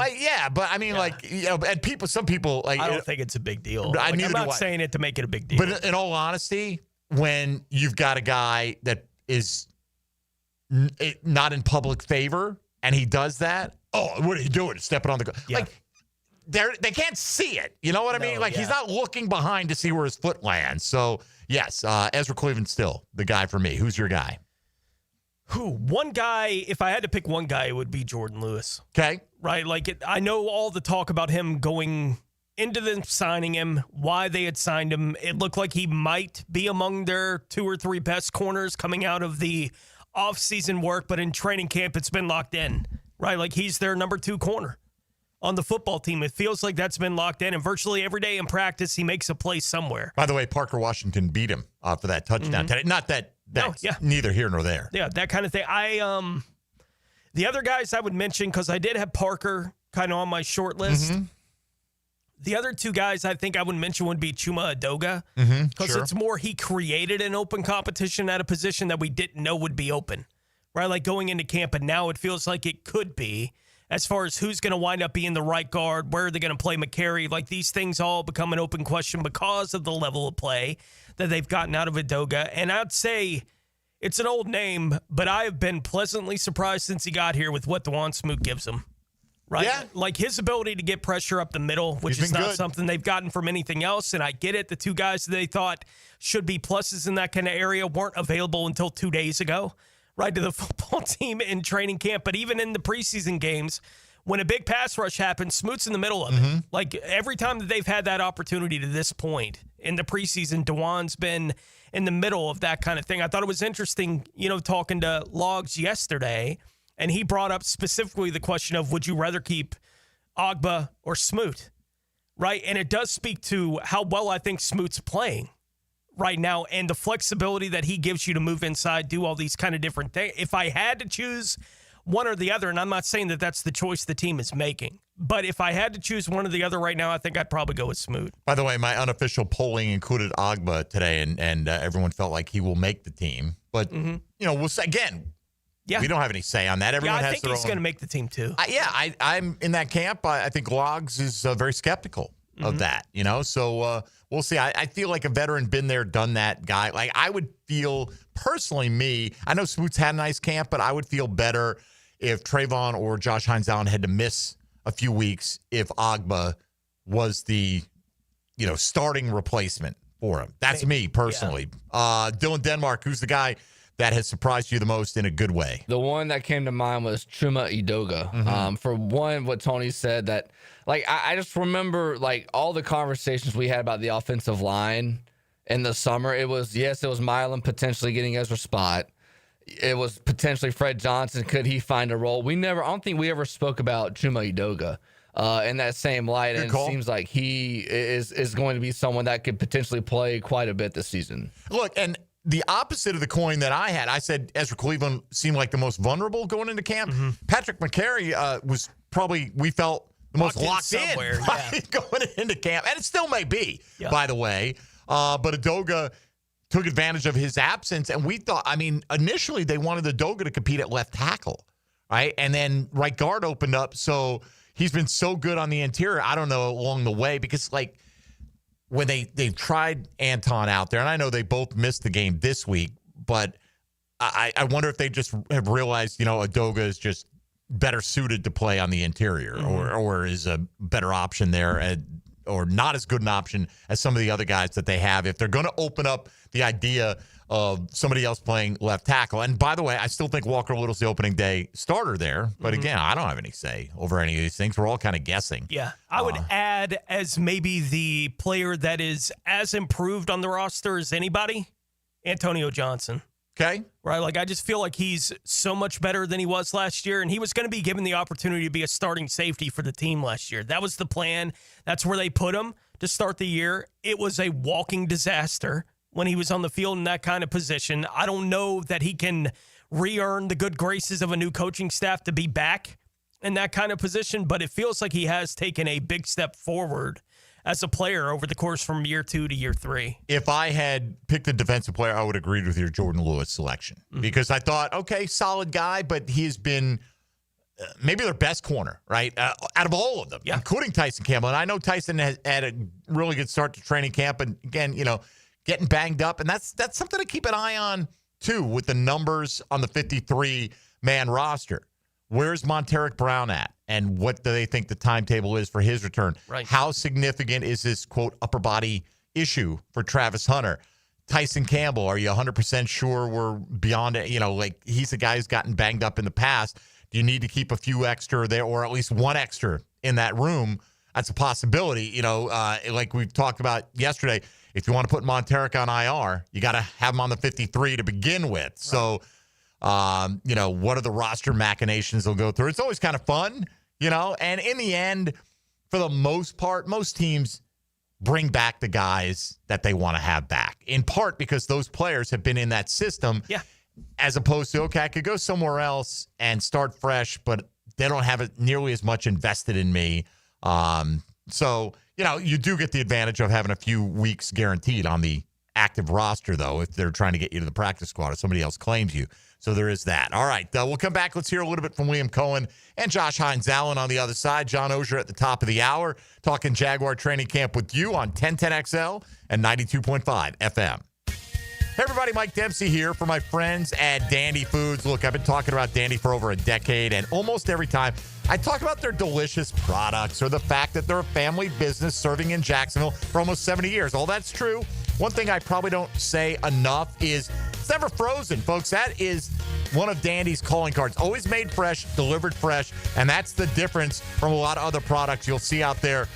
and some people, I don't think it's a big deal. I'm not saying it to make it a big deal. But in all honesty, when you've got a guy that is not in public favor and he does that. Oh, what are you doing? Stepping on the like they can't see it. You know what I mean? Like he's not looking behind to see where his foot lands. So yes, Ezra Cleveland still the guy for me. Who's your guy? One guy, if I had to pick one guy, it would be Jordan Lewis. Okay. Right? Like, I know all the talk about him going into them signing him, why they had signed him. It looked like he might be among their 2 or 3 best corners coming out of the offseason work, but in training camp, it's been locked in, right? Like, he's their number 2 corner on the football team. It feels like that's been locked in, and virtually every day in practice, he makes a play somewhere. By the way, Parker Washington beat him for that touchdown today. Not that that's neither here nor there. Yeah, that kind of thing. The other guys I would mention, because I did have Parker kind of on my short list. The other 2 guys I think I would mention would be Chuma Edoga, because it's more he created an open competition at a position that we didn't know would be open, right? Like going into camp, and now it feels like it could be, as far as who's going to wind up being the right guard, where are they going to play McCary. Like these things all become an open question because of the level of play that they've gotten out of Edoga. And I'd say it's an old name, but I have been pleasantly surprised since he got here with what Dawon Smoot gives him. Right? Yeah. Like his ability to get pressure up the middle, which is not something they've gotten from anything else. And I get it. The 2 guys that they thought should be pluses in that kind of area weren't available until 2 days ago, right, to the football team in training camp. But even in the preseason games, when a big pass rush happens, Smoot's in the middle of it. Like every time that they've had that opportunity to this point in the preseason, Dawon's been in the middle of that kind of thing. I thought it was interesting, talking to Logs yesterday, and he brought up specifically the question of, would you rather keep Ogbah or Smoot, right? And it does speak to how well I think Smoot's playing right now and the flexibility that he gives you to move inside, do all these kind of different things. If I had to choose one or the other, and I'm not saying that that's the choice the team is making, but if I had to choose one or the other right now, I think I'd probably go with Smoot. By the way, my unofficial polling included Ogbah today, and everyone felt like he will make the team. But, we'll say, again, we don't have any say on that. Everyone I has think their he's going to make the team too. I'm in that camp. I think Logs is very skeptical of that, So we'll see. I feel like a veteran, been there, done that guy. Like I would feel personally, I know Smoot's had a nice camp, but I would feel better if Trayvon or Josh Hines Allen had to miss a few weeks if Ogbah was the, starting replacement for him. That's me personally. Yeah. Dylan Denmark, who's the guy that has surprised you the most in a good way? The one that came to mind was Chuma Edoga. For one, what Tony said, that I just remember all the conversations we had about the offensive line in the summer. It was Milan potentially getting Ezra's spot. It was potentially Fred Johnson. Could he find a role? I don't think we ever spoke about Chuma Edoga in that same light. Good and call. It seems like he is going to be someone that could potentially play quite a bit this season. Look, and the opposite of the coin that I had, I said Ezra Cleveland seemed like the most vulnerable going into camp. Patrick McCary was probably, we felt, the most locked in going into camp. And it still may be, by the way. But Edoga took advantage of his absence. And we thought, initially they wanted Edoga to compete at left tackle, right? And then right guard opened up. So he's been so good on the interior, I don't know, along the way, because when they tried Anton out there, and I know they both missed the game this week, but I wonder if they just have realized, Edoga is just better suited to play on the interior or is a better option there or not as good an option as some of the other guys that they have if they're going to open up the idea of somebody else playing left tackle. And by the way, I still think Walker Little's the opening day starter there. But again, I don't have any say over any of these things. We're all kind of guessing. Yeah. I would add as maybe the player that is as improved on the roster as anybody, Antonio Johnson. Okay. Right? I just feel like he's so much better than he was last year, and he was going to be given the opportunity to be a starting safety for the team last year. That was the plan. That's where they put him to start the year. It was a walking disaster when he was on the field in that kind of position. I don't know that he can re-earn the good graces of a new coaching staff to be back in that kind of position, but it feels like he has taken a big step forward as a player over the course from year 2 to year 3. If I had picked a defensive player, I would have agreed with your Jordan Lewis selection because I thought, okay, solid guy, but he has been maybe their best corner, right? Out of all of them, including Tyson Campbell. And I know Tyson has had a really good start to training camp. And again, getting banged up, and that's something to keep an eye on too with the numbers on the 53-man roster. Where's Monteric Brown at, and what do they think the timetable is for his return? Right. How significant is this, quote, upper body issue for Travis Hunter? Tyson Campbell, are you 100% sure we're beyond it? You know, like, he's a guy who's gotten banged up in the past. Do you need to keep a few extra there, or at least one extra in that room? That's a possibility. You know, like we talked about yesterday, if you want to put Monteric on IR, you got to have him on the 53 to begin with. Right. So, you know, what are the roster machinations they'll go through? It's always kind of fun, you know, and in the end, for the most part, most teams bring back the guys that they want to have back, in part because those players have been in that system. Yeah. As opposed to, okay, I could go somewhere else and start fresh, but they don't have it nearly as much invested in me. So, you know, you do get the advantage of having a few weeks guaranteed on the active roster, though, if they're trying to get you to the practice squad or somebody else claims you. So there is that. All right, we'll come back. Let's hear a little bit from Liam Cohen and Josh Hines-Allen on the other side. John Oehser at the top of the hour, talking Jaguar training camp with you on 1010XL and 92.5 FM. Hey everybody, Mike Dempsey here for my friends at Dandy Foods. Look, I've been talking about Dandy for over a decade, and almost every time I talk about their delicious products or the fact that they're a family business serving in Jacksonville for almost 70 years. All that's true. One thing I probably don't say enough is it's never frozen, folks. That is one of Dandy's calling cards. Always made fresh, delivered fresh, and that's the difference from a lot of other products you'll see out there,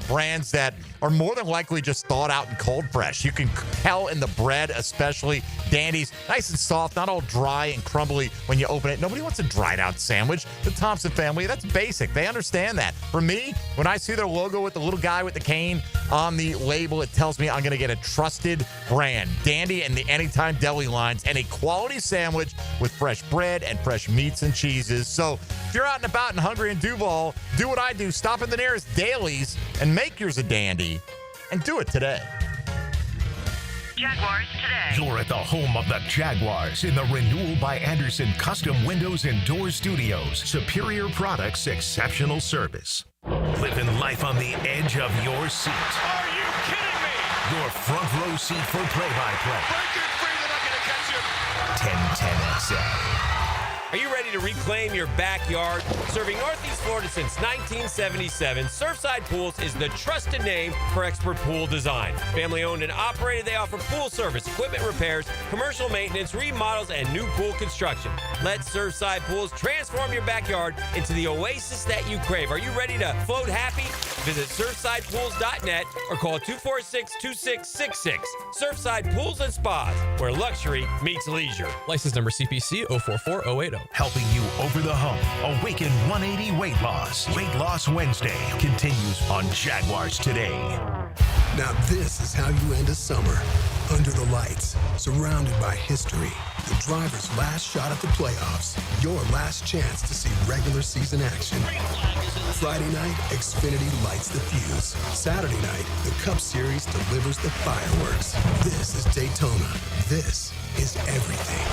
brands that are more than likely just thawed out and cold fresh. You can tell in the bread, especially Dandy's, nice and soft, not all dry and crumbly when you open it. Nobody wants a dried out sandwich. The Thompson family, that's basic. They understand that. For me, when I see their logo with the little guy with the cane on the label, it tells me I'm going to get a trusted brand. Dandy and the Anytime Deli lines, and a quality sandwich with fresh bread and fresh meats and cheeses. So if you're out and about and hungry in Duval, do what I do. Stop in the nearest Dailies and make yours a Dandy. And do it today. Jaguars Today. You're at the home of the Jaguars in the Renewal by Anderson Custom Windows and Doors Studios. Superior products, exceptional service. Living life on the edge of your seat. Are you kidding me? Your front row seat for play-by-play. Break it free, they're not going to catch you. 1010XL. Are you ready to reclaim your backyard? Serving Northeast Florida since 1977, Surfside Pools is the trusted name for expert pool design. Family owned and operated, they offer pool service, equipment repairs, commercial maintenance, remodels, and new pool construction. Let Surfside Pools transform your backyard into the oasis that you crave. Are you ready to float happy? Visit surfsidepools.net or call 246-2666. Surfside Pools and Spas, where luxury meets leisure. License number CPC 044080. Helping you over the hump. Awaken 180 Weight Loss. Weight Loss Wednesday continues on Jaguars Today. Now this is how you end a summer. Under the lights, surrounded by history. The driver's last shot at the playoffs. Your last chance to see regular season action. Friday night, Xfinity lights the fuse. Saturday night, the Cup Series delivers the fireworks. This is Daytona. This is everything.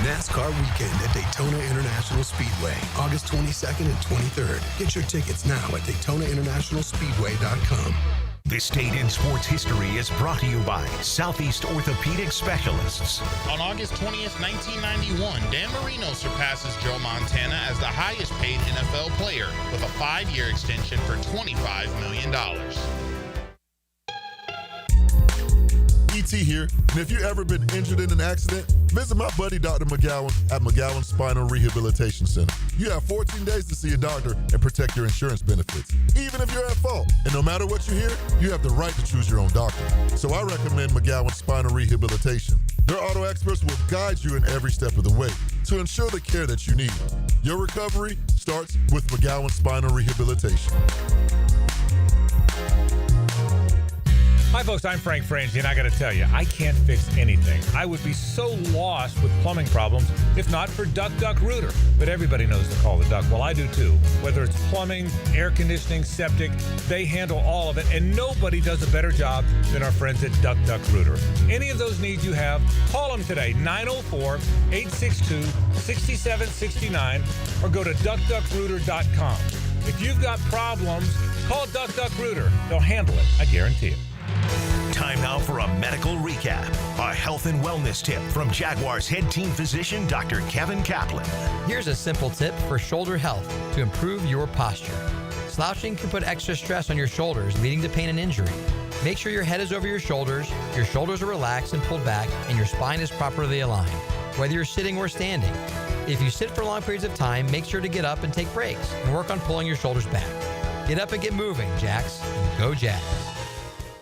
NASCAR weekend at Daytona International Speedway, August 22nd and 23rd. Get your tickets now at DaytonaInternationalSpeedway.com. This Date in Sports History is brought to you by Southeast Orthopedic Specialists. On August 20th, 1991, Dan Marino surpasses Joe Montana as the highest paid NFL player with a 5-year extension for $25 million. E.T. here, and if you've ever been injured in an accident, visit my buddy Dr. McGowan at McGowan Spinal Rehabilitation Center. You have 14 days to see a doctor and protect your insurance benefits, even if you're at fault. And no matter what you hear, you have the right to choose your own doctor. So I recommend McGowan Spinal Rehabilitation. Their auto experts will guide you in every step of the way to ensure the care that you need. Your recovery starts with McGowan Spinal Rehabilitation. Hi, folks. I'm Frank Frangie, and I got to tell you, I can't fix anything. I would be so lost with plumbing problems if not for Duck Duck Rooter. But everybody knows to call the Duck. Well, I do too. Whether it's plumbing, air conditioning, septic, they handle all of it, and nobody does a better job than our friends at Duck Duck Rooter. Any of those needs you have, call them today, 904-862-6769, or go to duckduckrooter.com. If you've got problems, call Duck Duck Rooter. They'll handle it. I guarantee it. Time now for a medical recap. A health and wellness tip from Jaguars head team physician, Dr. Kevin Kaplan. Here's a simple tip for shoulder health to improve your posture. Slouching can put extra stress on your shoulders, leading to pain and injury. Make sure your head is over your shoulders are relaxed and pulled back, and your spine is properly aligned, whether you're sitting or standing. If you sit for long periods of time, make sure to get up and take breaks and work on pulling your shoulders back. Get up and get moving, Jacks, and go Jags.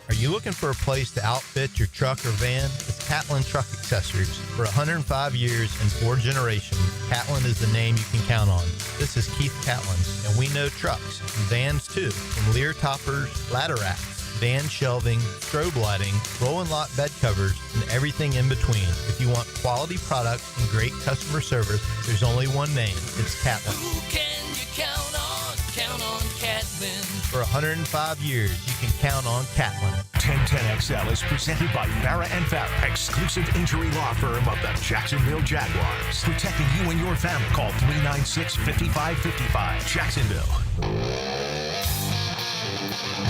Are you looking for a place to outfit your truck or van? It's Catlin Truck Accessories. For 105 years and 4 generations, Catlin is the name you can count on. This is Keith Catlin, and we know trucks and vans too, from Lear toppers, ladder racks, van shelving, strobe lighting, roll and lock bed covers, and everything in between. If you want quality products and great customer service, there's only one name. It's Catlin. Who can you count on? Count on Catlin. For 105 years, you can count on Catlin. 1010XL is presented by Farah & Farah, exclusive injury law firm of the Jacksonville Jaguars. Protecting you and your family. Call 396-5555. Jacksonville.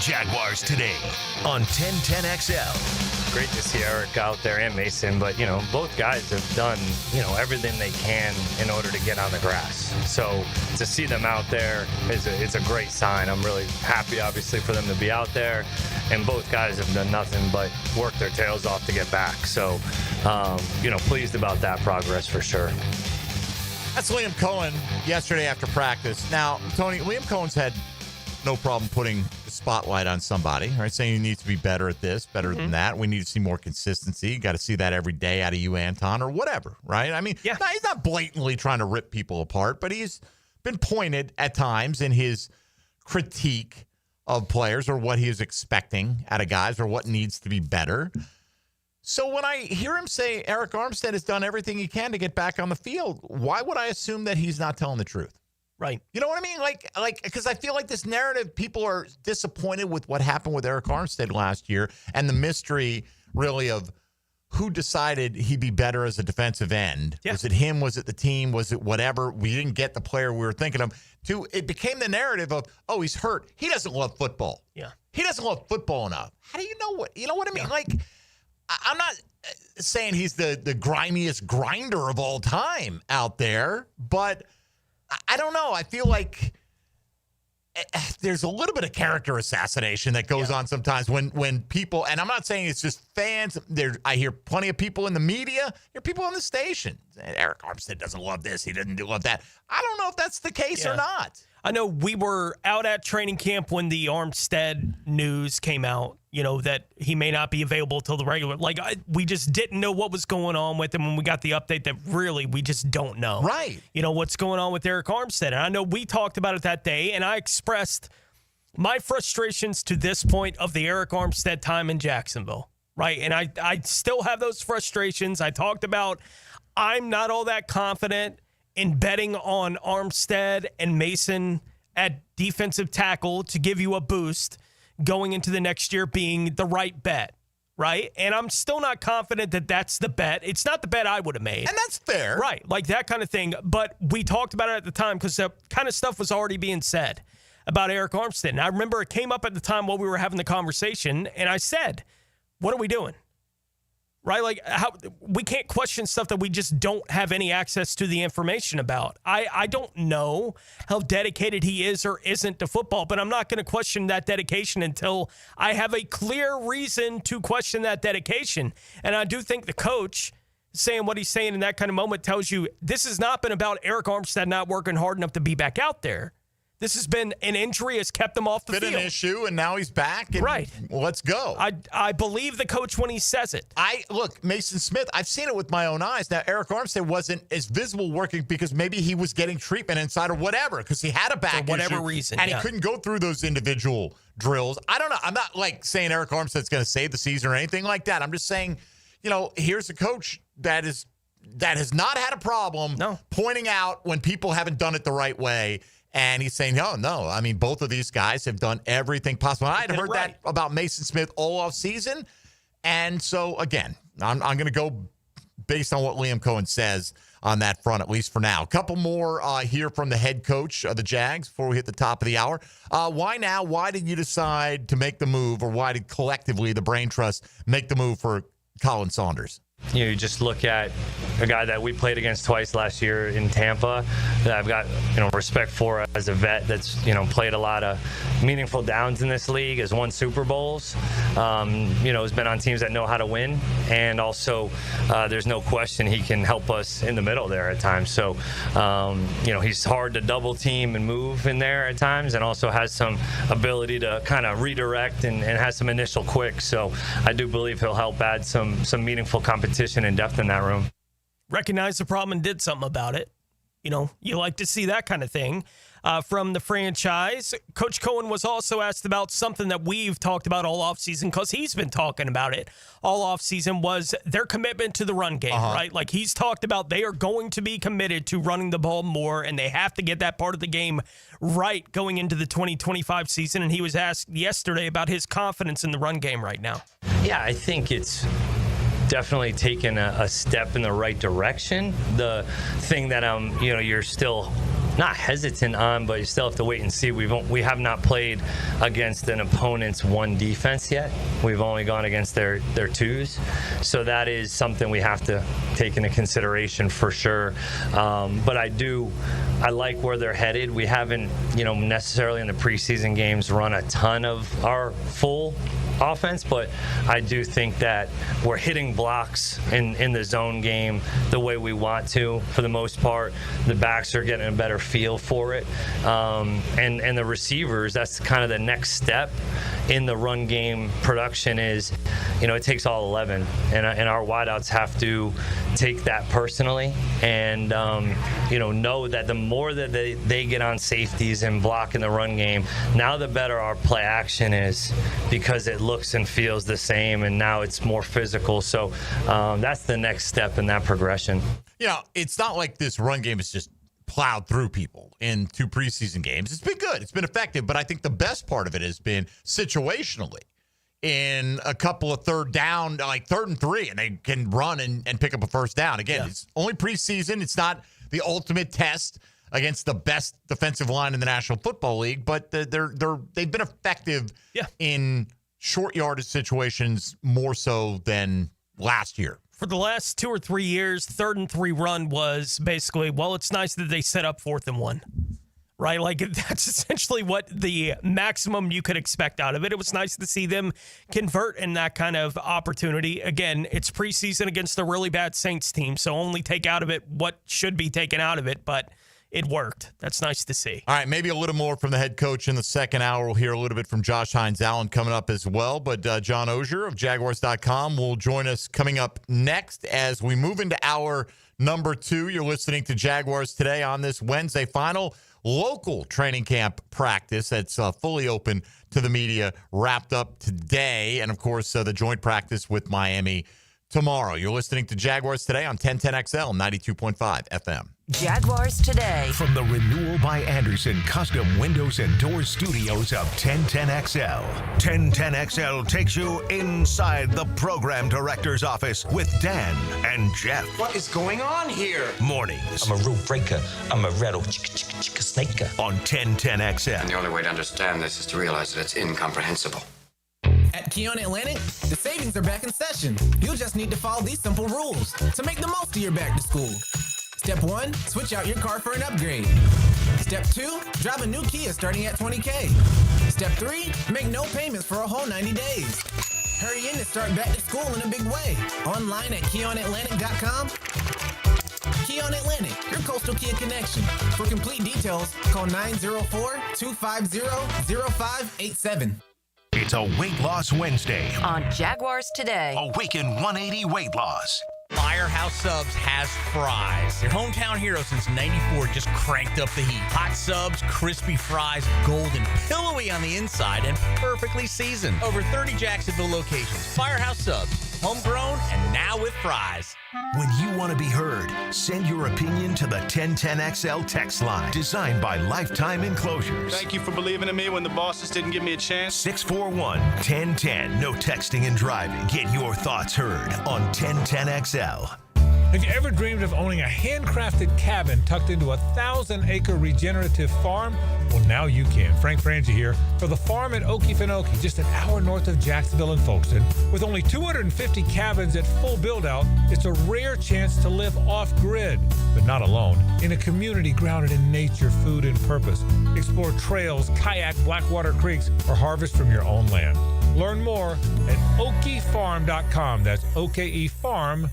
Jaguars Today on 1010XL. Great to see Eric out there and Mason, but, both guys have done, everything they can in order to get on the grass. So to see them out there is a great sign. I'm really happy, obviously, for them to be out there. And both guys have done nothing but work their tails off to get back. So, pleased about that progress for sure. That's Liam Cohen yesterday after practice. Now, Tony, Liam Cohen's had no problem putting the spotlight on somebody, right? Saying you need to be better at this, better than that. We need to see more consistency. You got to see that every day out of you, Anton, or whatever, right? I mean, he's not blatantly trying to rip people apart, but he's been pointed at times in his critique of players or what he is expecting out of guys or what needs to be better. So when I hear him say Eric Armstead has done everything he can to get back on the field, why would I assume that he's not telling the truth? Right. You know what I mean? Like, because I feel like this narrative, people are disappointed with what happened with Eric Armstead last year and the mystery, really, of who decided he'd be better as a defensive end. Yeah. Was it him? Was it the team? Was it whatever? We didn't get the player we were thinking of. It became the narrative of, oh, he's hurt. He doesn't love football. Yeah. He doesn't love football enough. How do you know what? You know what I mean? Yeah. Like, I'm not saying he's the grimiest grinder of all time out there, but I don't know. I feel like there's a little bit of character assassination that goes on sometimes when people, and I'm not saying it's just fans. I hear plenty of people in the media, I hear people on the station. Eric Armstead doesn't love this. He doesn't love that. I don't know if that's the case or not. I know we were out at training camp when the Armstead news came out, that he may not be available till the regular. We just didn't know what was going on with him when we got the update that really we just don't know. Right. What's going on with Eric Armstead. And I know we talked about it that day, and I expressed my frustrations to this point of the Eric Armstead time in Jacksonville. Right. And I still have those frustrations. I talked about I'm not all that confident in betting on Armstead and Mason at defensive tackle to give you a boost going into the next year being the right bet, right? And I'm still not confident that that's the bet. It's not the bet I would have made. And that's fair. Right, like that kind of thing. But we talked about it at the time because that kind of stuff was already being said about Eric Armstead. And I remember it came up at the time while we were having the conversation, and I said, what are we doing? Right? Like, how we can't question stuff that we just don't have any access to the information about. I don't know how dedicated he is or isn't to football, but I'm not going to question that dedication until I have a clear reason to question that dedication. And I do think the coach saying what he's saying in that kind of moment tells you this has not been about Eric Armstead not working hard enough to be back out there. This has been an injury has kept him off the field. Been an issue, and now he's back. And right. Let's go. I believe the coach when he says it. Look, Mason Smith, I've seen it with my own eyes. Now, Eric Armstead wasn't as visible working because maybe he was getting treatment inside or whatever because he had a back for whatever issue, reason. And he couldn't go through those individual drills. I don't know. I'm not saying Eric Armstead's going to save the season or anything like that. I'm just saying, here's a coach that has not had a problem pointing out when people haven't done it the right way. And he's saying, no. I mean, both of these guys have done everything possible. I'd heard that about Mason Smith all off season. And so, again, I'm going to go based on what Liam Cohen says on that front, at least for now. A couple more here from the head coach of the Jags before we hit the top of the hour. Why now? Why did you decide to make the move, or why did collectively the Brain Trust make the move for Colin Saunders? You just look at a guy that we played against twice last year in Tampa that I've got respect for as a vet that's played a lot of meaningful downs in this league, has won Super Bowls, has been on teams that know how to win, and also there's no question he can help us in the middle there at times. So he's hard to double team and move in there at times, and also has some ability to kind of redirect and has some initial quick. So I do believe he'll help add some meaningful competition and depth in that room. Recognized the problem and did something about it. You like to see that kind of thing from the franchise. Coach Cohen was also asked about something that we've talked about all offseason, because he's been talking about it all offseason, was their commitment to the run game, right? Like he's talked about, they are going to be committed to running the ball more, and they have to get that part of the game right going into the 2025 season. And he was asked yesterday about his confidence in the run game right now. Yeah, I think it's definitely taken a step in the right direction. The thing that you're still not hesitant on, but you still have to wait and see. We have not played against an opponent's one defense yet. We've only gone against their twos, so that is something we have to take into consideration for sure. But I like where they're headed. We haven't necessarily in the preseason games run a ton of our full offense, but I do think that we're hitting blocks in the zone game the way we want to for the most part. The backs are getting a better feel for it, and the receivers, that's kind of the next step in the run game production is, it takes all 11, and our wideouts have to take that personally and know that the more that they get on safeties and block in the run game, now the better our play action is, because it looks and feels the same, and now it's more physical. So that's the next step in that progression. It's not like this run game is just plowed through people in 2 preseason games. It's been good. It's been effective. But I think the best part of it has been situationally in a couple of third down, like 3rd and 3, and they can run and pick up a first down. Again, It's only preseason. It's not the ultimate test against the best defensive line in the National Football League, but they've been effective in short yardage situations more so than last year. For the last 2 or 3 years, 3rd and 3 run was basically, it's nice that they set up 4th and 1, right? Like that's essentially what the maximum you could expect out of it. It was nice to see them convert in that kind of opportunity. Again, it's preseason against a really bad Saints team, so only take out of it what should be taken out of it, but it worked. That's nice to see. All right, maybe a little more from the head coach in the second hour. We'll hear a little bit from Josh Hines-Allen coming up as well. But John Oehser of Jaguars.com will join us coming up next as we move into hour number 2. You're listening to Jaguars Today on this Wednesday. Final local training camp practice that's fully open to the media wrapped up today. And, of course, the joint practice with Miami tomorrow. You're listening to Jaguars Today on 1010XL 92.5 FM. Jaguars Today. From the Renewal by Anderson Custom Windows and Doors Studios of 1010XL. 1010XL takes you inside the program director's office with Dan and Jeff. What is going on here? Mornings. I'm a rule breaker. I'm a rattle snaker. On 1010XL. And the only way to understand this is to realize that it's incomprehensible. At Keon Atlantic, the savings are back in session. You'll just need to follow these simple rules to make the most of your back to school. Step 1, switch out your car for an upgrade. Step 2, drive a new Kia starting at $20K. Step 3, make no payments for a whole 90 days. Hurry in to start back to school in a big way. Online at KeonAtlantic.com. Keon Atlantic, your coastal Kia connection. For complete details, call 904-250-0587. It's a Weight Loss Wednesday on Jaguars Today. Awaken 180 Weight Loss. Firehouse Subs has fries. Your hometown hero since '94 just cranked up the heat. Hot subs, crispy fries, golden, pillowy on the inside, and perfectly seasoned. Over 30 Jacksonville locations. Firehouse Subs, homegrown and now with fries. When you want to be heard, send your opinion to the 1010XL text line. Designed by Lifetime Enclosures. Thank you for believing in me when the bosses didn't give me a chance. 641-1010. No texting and driving. Get your thoughts heard on 1010XL. Have you ever dreamed of owning a handcrafted cabin tucked into a 1,000-acre regenerative farm? Well, now you can. Frank Frangie here for the farm at Okefenokee, just an hour north of Jacksonville and Folkestone. With only 250 cabins at full build-out, it's a rare chance to live off-grid, but not alone, in a community grounded in nature, food, and purpose. Explore trails, kayak Blackwater creeks, or harvest from your own land. Learn more at okefarm.com. That's okefarm.com.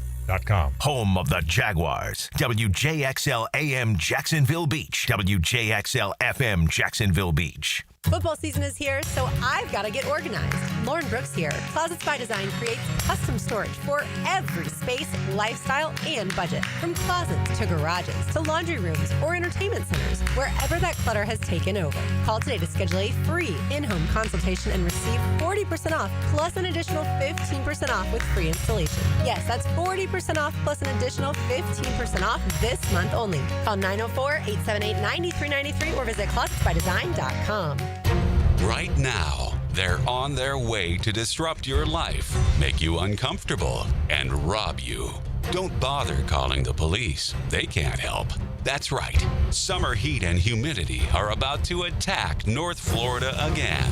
Home of the Jaguars. WJXL AM Jacksonville Beach. WJXL FM Jacksonville Beach. Football season is here, so I've got to get organized. Lauren Brooks here. Closets by Design creates custom storage for every space, lifestyle, and budget. From closets to garages to laundry rooms or entertainment centers, wherever that clutter has taken over. Call today to schedule a free in-home consultation and receive 40% off plus an additional 15% off with free installation. Yes, that's 40% off plus an additional 15% off this month only. Call 904-878-9393 or visit closetsbydesign.com. Right now, they're on their way to disrupt your life, make you uncomfortable, and rob you. Don't bother calling the police. They can't help. That's right. Summer heat and humidity are about to attack North Florida again.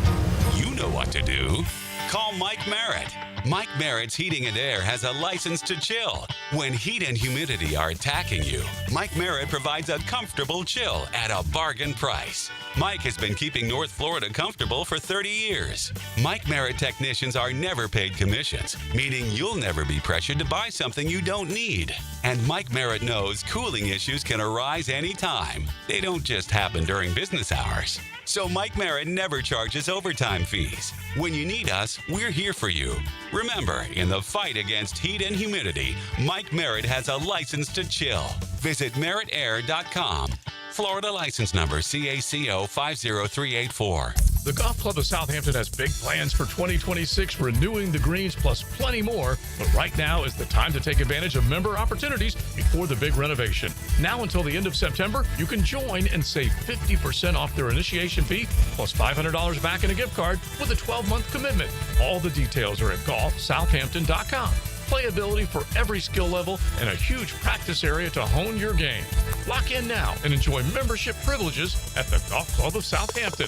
You know what to do. Call Mike Merritt. Mike Merritt's Heating and Air has a license to chill. When heat and humidity are attacking you, Mike Merritt provides a comfortable chill at a bargain price. Mike has been keeping North Florida comfortable for 30 years. Mike Merritt technicians are never paid commissions, meaning you'll never be pressured to buy something you don't need. And Mike Merritt knows cooling issues can arise anytime. They don't just happen during business hours. So Mike Merritt never charges overtime fees. When you need us, we're here for you. Remember, in the fight against heat and humidity, Mike Merritt has a license to chill. Visit merrittair.com. Florida license number CACO 50384. The Golf Club of Southampton has big plans for 2026, renewing the greens plus plenty more. But right now is the time to take advantage of member opportunities before the big renovation. Now until the end of September, you can join and save 50% off their initiation fee plus $500 back in a gift card with a 12-month commitment. All the details are at golfsouthampton.com. Playability for every skill level and a huge practice area to hone your game. Lock in now and enjoy membership privileges at the Golf Club of Southampton.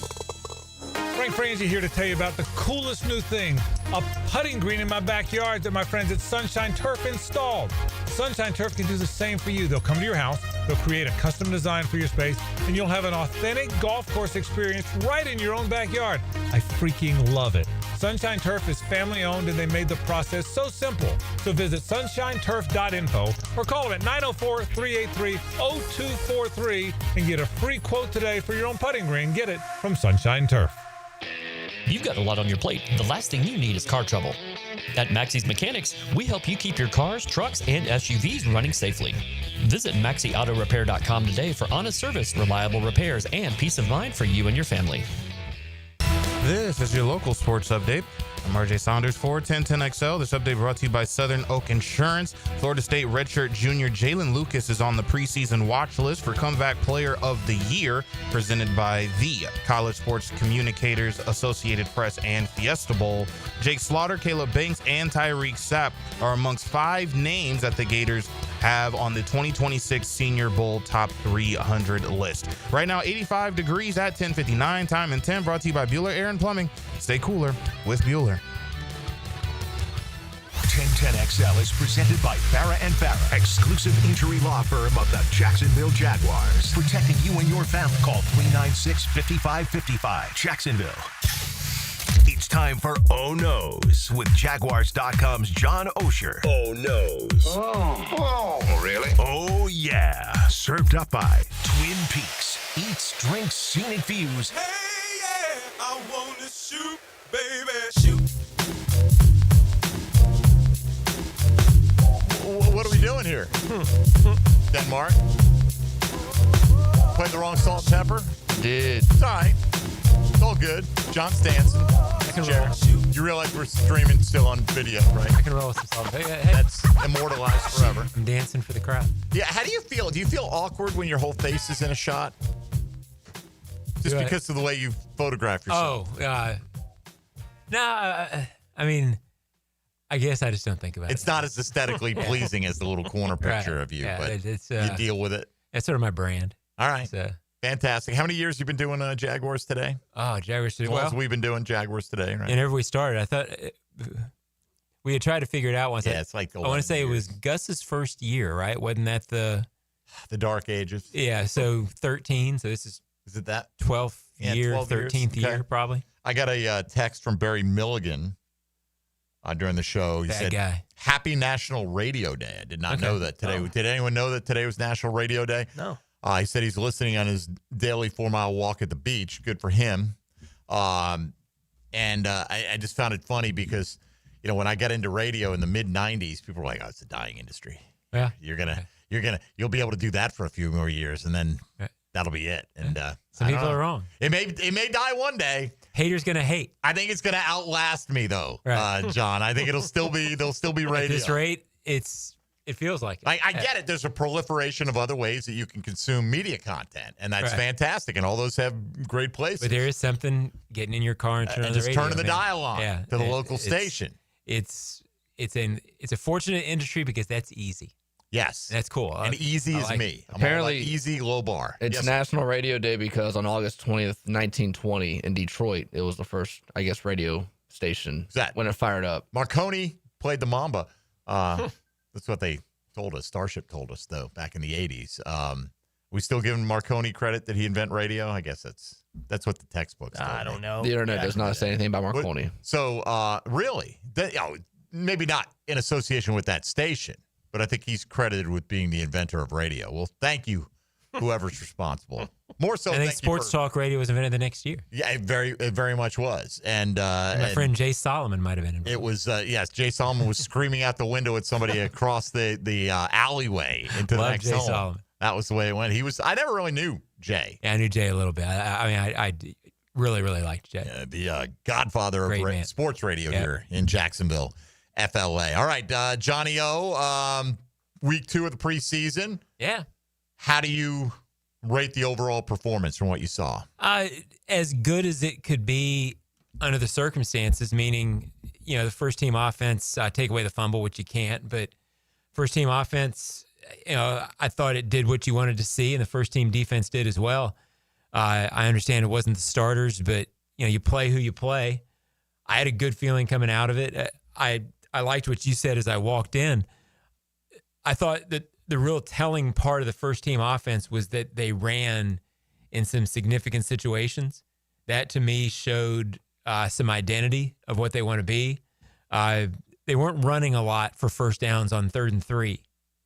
Frank Frangie here to tell you about the coolest new thing, a putting green in my backyard that my friends at Sunshine Turf installed. Sunshine Turf can do the same for you. They'll come to your house, they'll create a custom design for your space, and you'll have an authentic golf course experience right in your own backyard. I freaking love it. Sunshine Turf is family owned and they made the process so simple. So visit sunshineturf.info or call them at 904-383-0243 and get a free quote today for your own putting green. Get it from Sunshine Turf. You've got a lot on your plate. The last thing you need is car trouble. At Maxie's Mechanics, we help you keep your cars, trucks, and SUVs running safely. Visit MaxieAutoRepair.com today for honest service, reliable repairs, and peace of mind for you and your family. This is your local sports update. I'm RJ Saunders for 1010XL. This update brought to you by Southern Oak Insurance. Florida State redshirt junior Jalen Lucas is on the preseason watch list for Comeback Player of the Year, presented by the College Sports Communicators, Associated Press, and Fiesta Bowl. Jake Slaughter, Caleb Banks, and Tyreek Sapp are amongst 5 names that the Gators have on the 2026 Senior Bowl Top 300 list. Right now, 85 degrees at 10:59. Time and 10 brought to you by Bueller Air and Plumbing. Stay cooler with Bueller. 1010XL is presented by Farah & Farah, exclusive injury law firm of the Jacksonville Jaguars. Protecting you and your family. Call 396-5555. Jacksonville. It's time for Oh No's with Jaguars.com's John Oehser. Oh No's. Oh, really? Oh yeah. Served up by Twin Peaks. Eats, drinks, scenic views. Hey, yeah, I want to shoot, baby, shoot. What are we doing here? Denmark? Played the wrong salt and pepper? Did. It's all right. It's all good. John's dancing. You realize we're streaming still on video, right? I can roll with some salt. Hey. That's immortalized forever. I'm dancing for the crowd. Yeah, how do you feel? Do you feel awkward when your whole face is in a shot? Just because of the way you photograph yourself? No, I mean, I guess I just don't think about it. It's not as aesthetically pleasing as the little corner picture of you, but it's, you deal with it. It's sort of my brand. All right. Fantastic. How many years you been doing Jaguars Today? Oh, Jaguars Today. As long as we've been doing Jaguars Today, right? Whenever we started, I thought we had tried to figure it out once. Yeah, it's like I want to say it was Gus's first year, right? Wasn't that the dark ages? Yeah, so 13. So this is it that 12th year, 12 years. 13th year, Okay. probably. I got a text from Barry Milligan during the show. He Bad said, guy. "Happy National Radio Day." I did not know that today. Did anyone know that today was National Radio Day? No. He said he's listening on his daily 4-mile walk at the beach. Good for him. I just found it funny because, when I got into radio in the mid '90s, people were like, "Oh, it's a dying industry. Yeah, you'll be able to do that for a few more years, and then that'll be it." And Some I don't people know. are wrong. It may die one day. Haters gonna hate. I think it's gonna outlast me though, Right. John. I think they'll still be radio. At this rate, it feels like it. I get it. There's a proliferation of other ways that you can consume media content, and that's Right. fantastic. And all those have great places. But there is something getting in your car and turning just the radio, turning the man. dial on to the local station. It's a fortunate industry because that's easy. Yes, that's cool. And easy I is like me. it. I'm apparently easy, low bar. It's Yes. National Radio Day because on August 20th, 1920, in Detroit, it was the first, I guess, radio station when it fired up. Marconi played the Mamba. That's what they told us. Starship told us, though, back in the 80s. We still giving Marconi credit that he invented radio? I guess that's what the textbooks told I don't me. know. The internet does not say anything about Marconi. So, really? Maybe not in association with that station, but I think he's credited with being the inventor of radio. Well, thank you, whoever's responsible. More so, I think thank sports you for, talk radio was invented the next year. Yeah, it very much was. And My friend Jay Solomon might have been involved. it was yes. Jay Solomon was screaming out the window at somebody across the alleyway into the Love next Jay home. Solomon. That was the way it went. I never really knew Jay. Yeah, I knew Jay a little bit. I really, really liked Jay. The godfather Great of man. sports radio Yep. here in Jacksonville, FLA. All right, Johnny O. Week 2 of the preseason. Yeah. How do you rate the overall performance from what you saw? As good as it could be under the circumstances, meaning, the first team offense, take away the fumble, which you can't, but first team offense, I thought it did what you wanted to see, and the first team defense did as well. I understand it wasn't the starters, but, you play who you play. I had a good feeling coming out of it. I liked what you said as I walked in. I thought that the real telling part of the first team offense was that they ran in some significant situations. That to me showed some identity of what they want to be. They weren't running a lot for first downs on 3rd and 3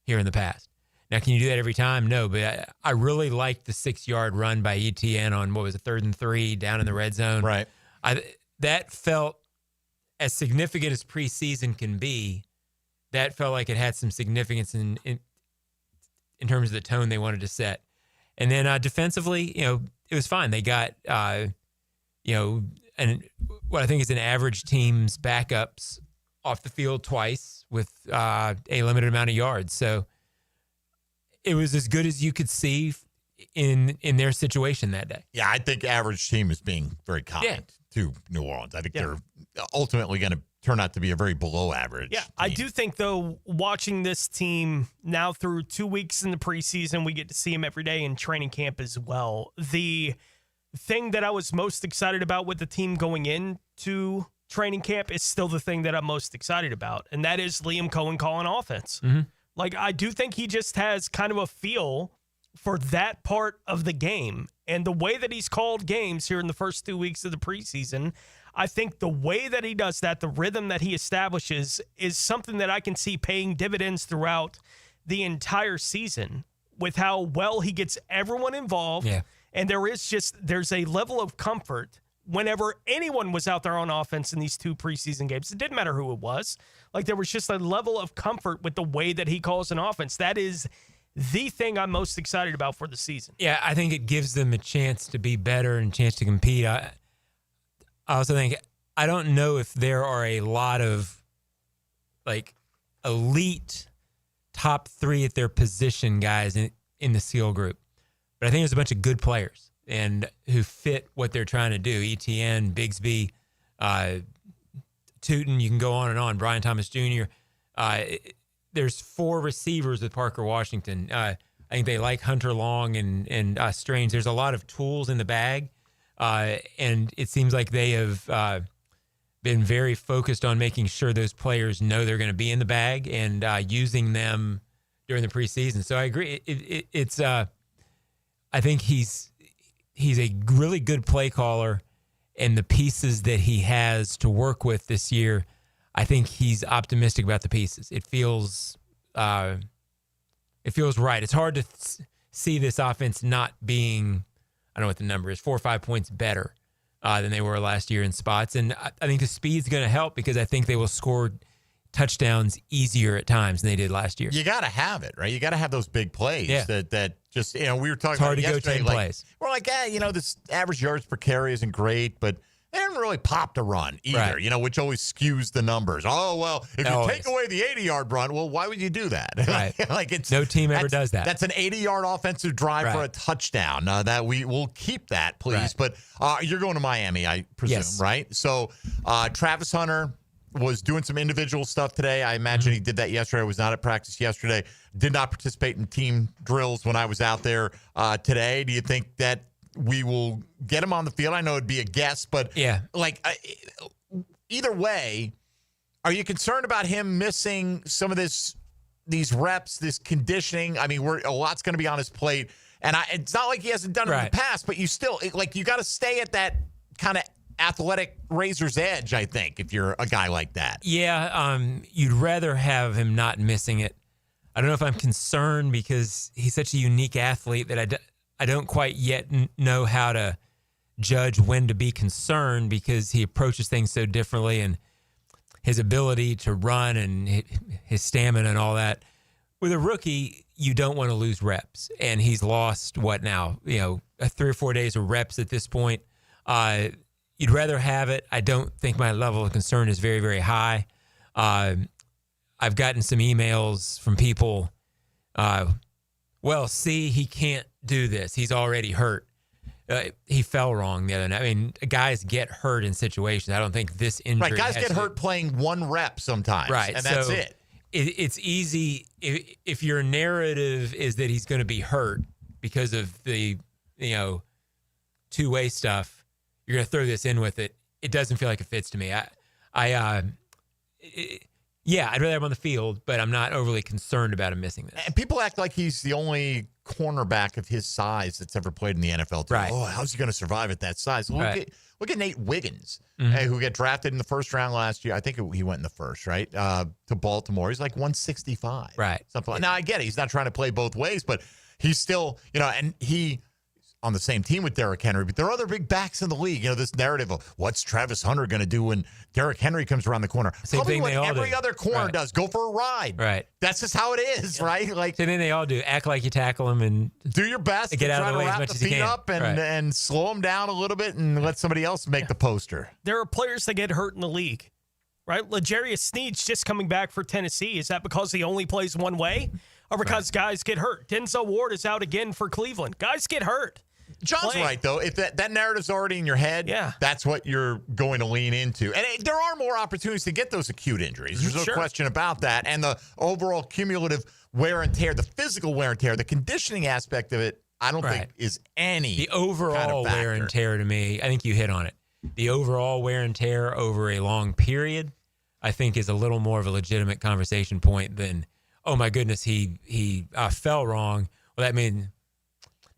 here in the past. Now, can you do that every time? No, but I really liked the 6-yard run by ETN on 3rd and 3 down in the red zone. Right. That felt as significant as preseason can be. That felt like it had some significance in terms of the tone they wanted to set. And then defensively, it was fine. They got, and what I think is an average team's backups off the field twice with a limited amount of yards. So it was as good as you could see in their situation that day. Yeah, I think average team is being very kind to New Orleans. I think they're ultimately going to turn out to be a very below average. Yeah, I do think, though, watching this team now through 2 weeks in the preseason, we get to see them every day in training camp as well. The thing that I was most excited about with the team going into training camp is still the thing that I'm most excited about, and that is Liam Cohen calling offense. Mm-hmm. Like, I do think he just has kind of a feel for that part of the game. And the way that he's called games here in the first 2 weeks of the preseason, I think the way that he does that, the rhythm that he establishes, is something that I can see paying dividends throughout the entire season with how well he gets everyone involved. Yeah. And there's a level of comfort whenever anyone was out there on offense in these 2 preseason games. It didn't matter who it was. Like, there was just a level of comfort with the way that he calls an offense. That is the thing I'm most excited about for the season. Yeah, I think it gives them a chance to be better and a chance to compete. I also think, I don't know if there are a lot of elite top 3 at their position guys in the SEAL group, but I think there's a bunch of good players and who fit what they're trying to do. ETN, Bigsby, Tootin, you can go on and on. Brian Thomas Jr. There's 4 receivers with Parker Washington. I think they like Hunter Long and Strange. There's a lot of tools in the bag, and it seems like they have been very focused on making sure those players know they're going to be in the bag and using them during the preseason. So I agree. It's I think he's a really good play caller, and the pieces that he has to work with this year, I think he's optimistic about the pieces. It feels right. It's hard to see this offense not being, I don't know what the number is, 4 or 5 points better than they were last year in spots. And I think the speed's going to help because I think they will score touchdowns easier at times than they did last year. You got to have it, right? You got to have those big plays that just, we were talking it's hard about to yesterday. Go 10 plays. We're like, this average yards per carry isn't great, but they haven't really popped a run either, right. Which always skews the numbers. Oh, well, if you take away the 80-yard run, well, why would you do that? Right. No team ever does that. That's an 80-yard offensive drive for a touchdown. That we will keep that, please. Right. But you're going to Miami, I presume, yes. right? So Travis Hunter was doing some individual stuff today. I imagine he did that yesterday. I was not at practice yesterday. Did not participate in team drills when I was out there today. Do you think that we will get him on the field? I know it'd be a guess, but either way, are you concerned about him missing some of these reps, this conditioning? I mean, a lot's going to be on his plate, and it's not like he hasn't done it in the past, but you still you got to stay at that kind of athletic razor's edge, I think, if you're a guy like that. Yeah, you'd rather have him not missing it. I don't know if I'm concerned because he's such a unique athlete that I don't quite yet know how to judge when to be concerned because he approaches things so differently and his ability to run and his stamina and all that. With a rookie, you don't want to lose reps. And he's lost, 3 or 4 days of reps at this point. You'd rather have it. I don't think my level of concern is very, very high. I've gotten some emails from people, he can't do this. He's already hurt. He fell wrong the other night. I mean, guys get hurt in situations. I don't think this injury. Right, guys get hurt playing 1 rep sometimes. Right, and that's so it. It's easy if your narrative is that he's going to be hurt because of the two-way stuff. You're going to throw this in with it. It doesn't feel like it fits to me. I'd rather have him on the field, but I'm not overly concerned about him missing this. And people act like he's the only cornerback of his size that's ever played in the NFL. Right. Oh, how's he going to survive at that size? Look at Nate Wiggins, who got drafted in the first round last year. I think he went in the first, right? To Baltimore. He's like 165. Right. Something like. Now, I get it. He's not trying to play both ways, but he's still, and he on the same team with Derrick Henry, but there are other big backs in the league. This narrative of what's Travis Hunter going to do when Derrick Henry comes around the corner. Same thing what they all every do. other corner does. Go for a ride. Right. That's just how it is, right? Like same thing they all do. Act like you tackle them and do your best. Get out of the way wrap as much the as you feet can. up and slow them down a little bit and let somebody else make the poster. There are players that get hurt in the league, right? L'Jarius Sneed's just coming back for Tennessee. Is that because he only plays one way or because guys get hurt? Denzel Ward is out again for Cleveland. Guys get hurt. John's right, though. If that narrative's already in your head, that's what you're going to lean into. And there are more opportunities to get those acute injuries. There's no question about that. And the overall cumulative wear and tear, the physical wear and tear, the conditioning aspect of it, I don't think is any the overall kind of wear and tear to me. I think you hit on it. The overall wear and tear over a long period, I think, is a little more of a legitimate conversation point than, oh my goodness, he fell wrong. Well, that means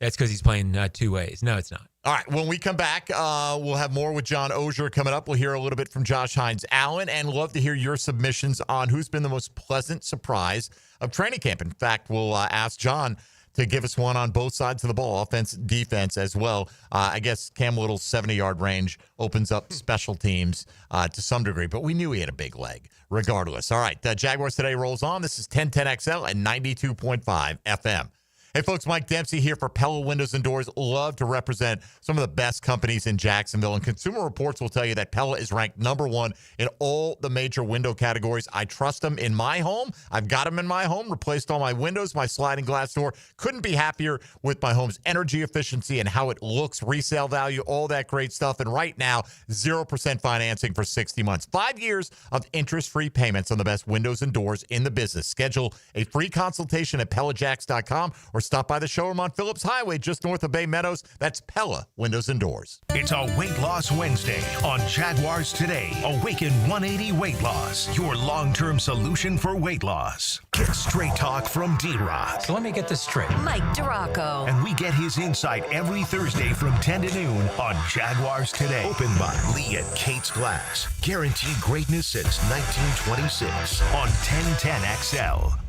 that's because he's playing 2 ways. No, it's not. All right, when we come back, we'll have more with John Oehser coming up. We'll hear a little bit from Josh Hines-Allen and love to hear your submissions on who's been the most pleasant surprise of training camp. In fact, we'll ask John to give us one on both sides of the ball, offense, defense as well. I guess Cam Little's 70-yard range opens up special teams to some degree, but we knew he had a big leg regardless. All right, Jaguars Today rolls on. This is 1010XL and 92.5 FM. Hey, folks, Mike Dempsey here for Pella Windows and Doors. Love to represent some of the best companies in Jacksonville. And Consumer Reports will tell you that Pella is ranked #1 in all the major window categories. I trust them in my home. I've got them in my home, replaced all my windows, my sliding glass door. Couldn't be happier with my home's energy efficiency and how it looks, resale value, all that great stuff. And right now, 0% financing for 60 months. 5 years of interest-free payments on the best windows and doors in the business. Schedule a free consultation at PellaJacks.com or stop by the showroom on Phillips Highway just north of Bay Meadows. That's Pella Windows and Doors. It's a Weight Loss Wednesday on Jaguars Today. Awaken 180 Weight Loss, your long-term solution for weight loss. Get straight talk from D-Rod. So let me get this straight. Mike DeRocco. And we get his insight every Thursday from 10 to noon on Jaguars Today. Opened by Lee and Kate's Glass. Guaranteed greatness since 1926 on 1010XL.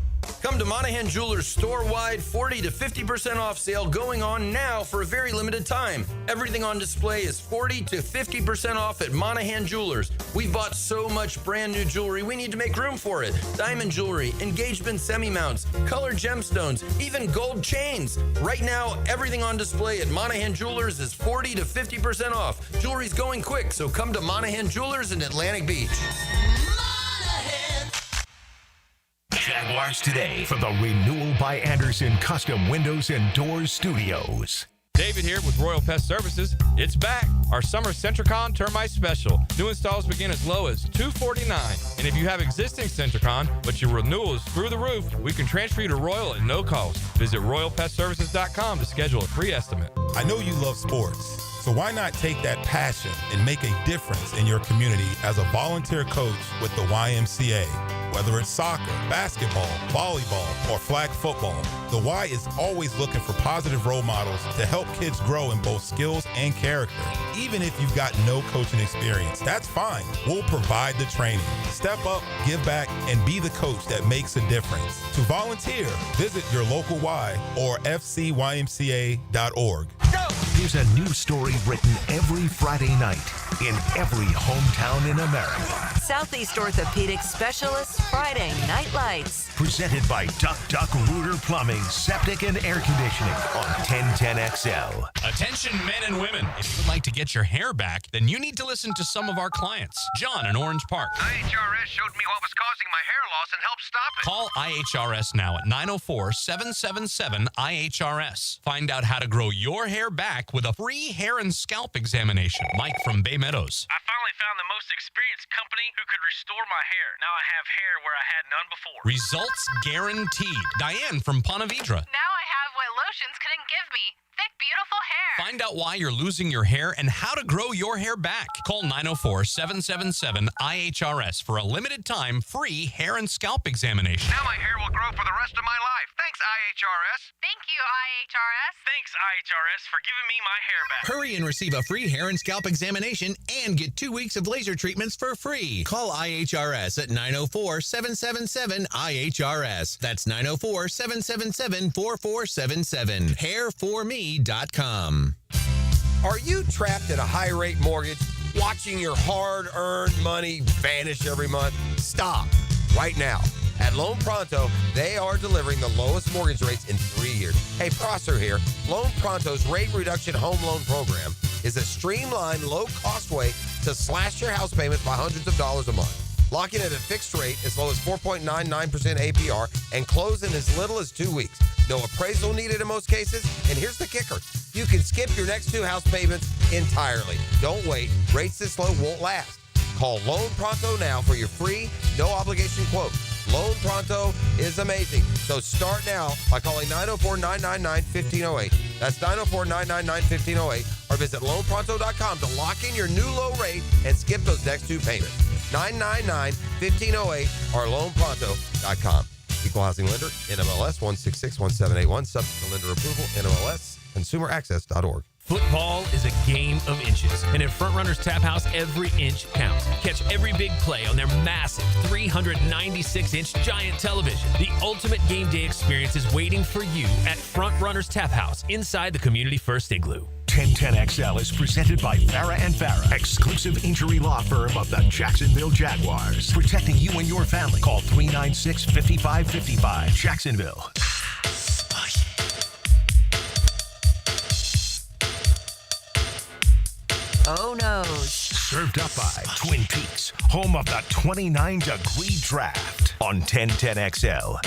Come to Monahan Jewelers store-wide 40 to 50% off sale going on now for a very limited time. Everything on display is 40 to 50% off at Monahan Jewelers. We've bought so much brand new jewelry, we need to make room for it. Diamond jewelry, engagement semi-mounts, colored gemstones, even gold chains. Right now, everything on display at Monahan Jewelers is 40 to 50% off. Jewelry's going quick, so come to Monahan Jewelers in Atlantic Beach. Jaguars Today for the Renewal by Anderson Custom Windows and Doors Studios. David here with Royal Pest Services. It's back. Our summer Centricon Termite Special. New installs begin as low as $249. And if you have existing Centricon, but your renewal is through the roof, we can transfer you to Royal at no cost. Visit RoyalPestServices.com to schedule a free estimate. I know you love sports, so why not take that passion and make a difference in your community as a volunteer coach with the YMCA? Whether it's soccer, basketball, volleyball, or flag football, the Y is always looking for positive role models to help kids grow in both skills and character. Even if you've got no coaching experience, that's fine. We'll provide the training. Step up, give back, and be the coach that makes a difference. To volunteer, visit your local Y or fcymca.org. There's a new story written every Friday night in every hometown in America. Southeast Orthopedic Specialists Friday Night Lights. Presented by Duck Duck Rooter Plumbing, Septic and Air Conditioning on 1010XL. Attention men and women. If you would like to get your hair back, then you need to listen to some of our clients. John in Orange Park. IHRS showed me what was causing my hair loss and helped stop it. Call IHRS now at 904-777-IHRS. Find out how to grow your hair back with a free hair and scalp examination. Mike from Bay Meadows. I finally found the most experienced company who could restore my hair. Now I have hair where I had none before. Results guaranteed. Diane from Ponte Vedra. Now I have what lotions couldn't give me. Thick, beautiful hair. Find out why you're losing your hair and how to grow your hair back. Call 904-777-IHRS for a limited time free hair and scalp examination. Now my hair will grow for the rest of my life. Thanks, IHRS. Thank you, IHRS. Thanks, IHRS, for giving me my hair back. Hurry and receive a free hair and scalp examination and get 2 weeks of laser treatments for free. Call IHRS at 904-777-IHRS. That's 904-777-4477. Hairforme.com. Are you trapped in a high-rate mortgage, watching your hard-earned money vanish every month? Stop right now. At Loan Pronto, they are delivering the lowest mortgage rates in 3 years. Hey, Prosser here. Loan Pronto's rate reduction home loan program is a streamlined, low-cost way to slash your house payments by hundreds of dollars a month. Lock in at a fixed rate as low as 4.99% APR and close in as little as 2 weeks. No appraisal needed in most cases. And here's the kicker. You can skip your next 2 house payments entirely. Don't wait. Rates this low won't last. Call Loan Pronto now for your free, no-obligation quote. Loan Pronto is amazing. So start now by calling 904-999-1508. That's 904-999-1508. Or visit loanpronto.com to lock in your new low rate and skip those next 2 payments. 999-1508 or loanpronto.com. Equal housing lender, NMLS 1661781. Subject to lender approval, NMLS, consumeraccess.org. Football is a game of inches, and at Front Runners Tap House, every inch counts. Catch every big play on their massive 396-inch giant television. The ultimate game day experience is waiting for you at Front Runners Tap House inside the Community First Igloo. 1010XL is presented by Farah & Farah, exclusive injury law firm of the Jacksonville Jaguars. Protecting you and your family. Call 396-5555. Jacksonville. Oh No's. Served up by Twin Peaks, home of the 29-degree draft on 1010XL.